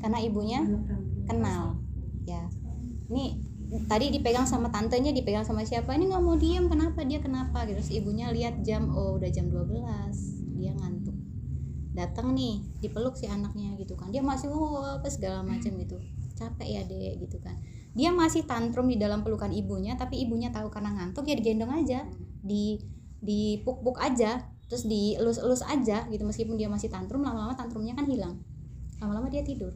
Karena ibunya kenal. Ya, ini tadi dipegang sama tantenya, dipegang sama siapa, ini nggak mau diem, kenapa dia kenapa gitu. Terus ibunya lihat jam, oh udah jam 12, dia ngantuk, datang nih dipeluk si anaknya gitu kan, dia masih apa segala macam gitu, capek ya dek gitu kan, dia masih tantrum di dalam pelukan ibunya, tapi ibunya tahu karena ngantuk ya digendong aja, dipuk-puk aja, terus dielus-elus aja gitu, meskipun dia masih tantrum, lama-lama tantrumnya kan hilang, lama-lama dia tidur.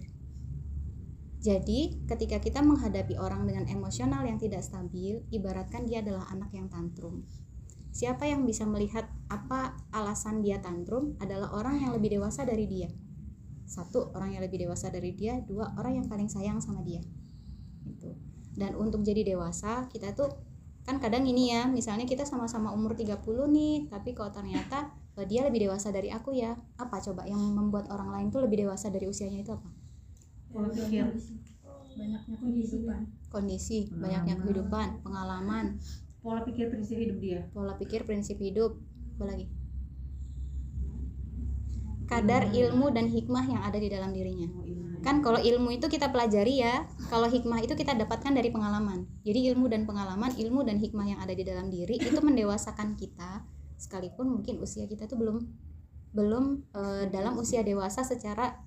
Jadi ketika kita menghadapi orang dengan emosional yang tidak stabil, ibaratkan dia adalah anak yang tantrum. Siapa yang bisa melihat apa alasan dia tantrum adalah orang yang lebih dewasa dari dia. Satu, orang yang lebih dewasa dari dia. Dua, orang yang paling sayang sama dia. Gitu. Dan untuk jadi dewasa, kita tuh kan kadang ini ya, misalnya kita sama-sama umur 30 nih, tapi kalau ternyata dia lebih dewasa dari aku ya. Apa coba yang membuat orang lain tuh lebih dewasa dari usianya itu apa? Pola pikir, banyaknya kehidupan, kondisi, banyaknya kehidupan, pengalaman, pola pikir prinsip hidup dia, pola pikir prinsip hidup, apa lagi? Kadar ilmu dan hikmah yang ada di dalam dirinya. Kan kalau ilmu itu kita pelajari ya, kalau hikmah itu kita dapatkan dari pengalaman. Jadi ilmu dan pengalaman, ilmu dan hikmah yang ada di dalam diri itu mendewasakan kita, sekalipun mungkin usia kita tuh belum dalam usia dewasa secara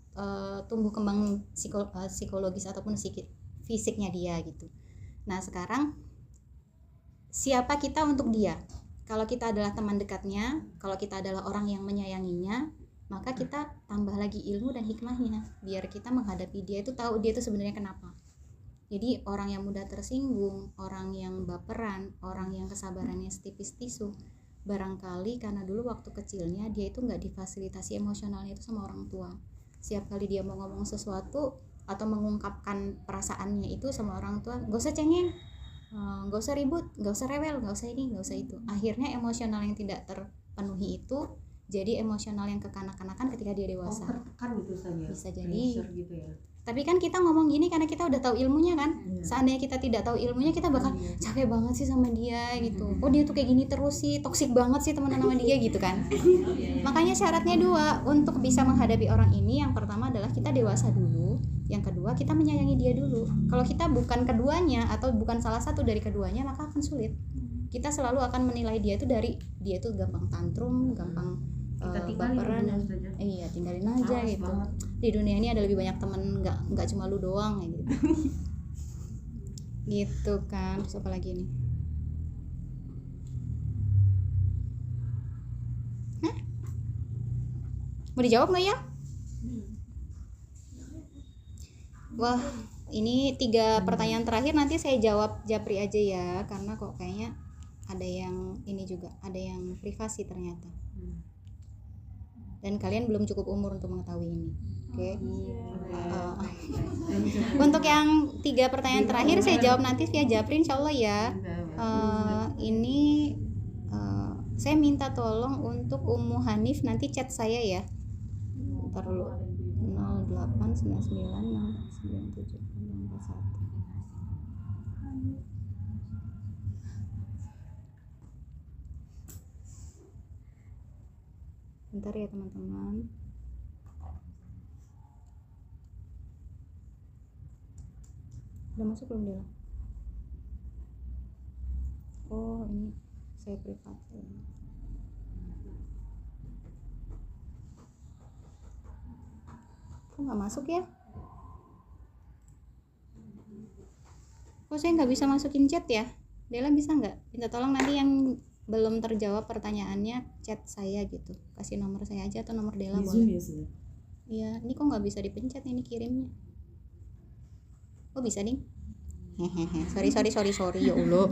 tumbuh kembang psikologis ataupun fisiknya dia gitu. Nah sekarang siapa kita untuk dia? Kalau kita adalah teman dekatnya, kalau kita adalah orang yang menyayanginya, maka kita tambah lagi ilmu dan hikmahnya biar kita menghadapi dia itu tahu dia itu sebenarnya kenapa. Jadi orang yang mudah tersinggung, orang yang baperan, orang yang kesabarannya setipis tisu, barangkali karena dulu waktu kecilnya dia itu nggak difasilitasi emosionalnya itu sama orang tua. Setiap kali dia mau ngomong sesuatu atau mengungkapkan perasaannya itu sama orang tua, gak usah cengeng, gak usah ribut, gak usah rewel, gak usah ini, gak usah itu. Akhirnya emosional yang tidak terpenuhi itu jadi emosional yang kekanak-kanakan ketika dia dewasa. Kan gitu saja. Bisa jadi. Pressure gitu ya. Tapi kan kita ngomong gini karena kita udah tahu ilmunya kan. Seandainya kita tidak tahu ilmunya, kita bakal capek banget sih sama dia gitu. Oh dia tuh kayak gini terus sih, toksik banget sih temenan sama dia gitu kan. Makanya syaratnya dua untuk bisa menghadapi orang ini. Yang pertama adalah kita dewasa dulu. Yang kedua kita menyayangi dia dulu. Kalau kita bukan keduanya atau bukan salah satu dari keduanya, maka akan sulit. Kita selalu akan menilai dia itu dari dia tuh gampang tantrum, gampang Kita tinggalin baperan. udah saja. Iya, tinggalin aja Males gitu. banget. Di dunia ini ada lebih banyak temen, nggak cuma lu doang kayak gitu. Gitu kan. Terus apa lagi nih? Hah? Mau dijawab nggak ya? Wah, ini 3 pertanyaan terakhir nanti saya jawab Japri aja ya, karena kok kayaknya ada yang ini juga, ada yang privasi ternyata. Dan kalian belum cukup umur untuk mengetahui ini. Oke. Untuk yang 3 pertanyaan terakhir saya jawab nanti via Japri insyaallah ya. Ini saya minta tolong untuk Ummu Hanif nanti chat saya ya. Ntar dulu. 089969741. Bentar ya teman-teman. Udah masuk belum dia? Oh ini saya privat. Kok nggak masuk ya? Kok saya nggak bisa masukin chat ya? Dela bisa nggak? Minta tolong nanti yang belum terjawab pertanyaannya chat saya gitu, kasih nomor saya aja atau nomor Dela boleh. Ya, sudah. Iya, ini kok nggak bisa dipencet ini kirimnya. Oh bisa nih. Hehehe. Sorry ya Allah.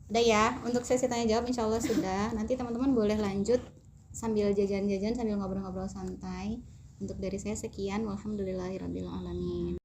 Udah ya, untuk sesi tanya jawab insya Allah sudah. Nanti teman-teman boleh lanjut sambil jajan-jajan sambil ngobrol-ngobrol santai. Untuk dari saya sekian, walhamdulillahirabbil alamin.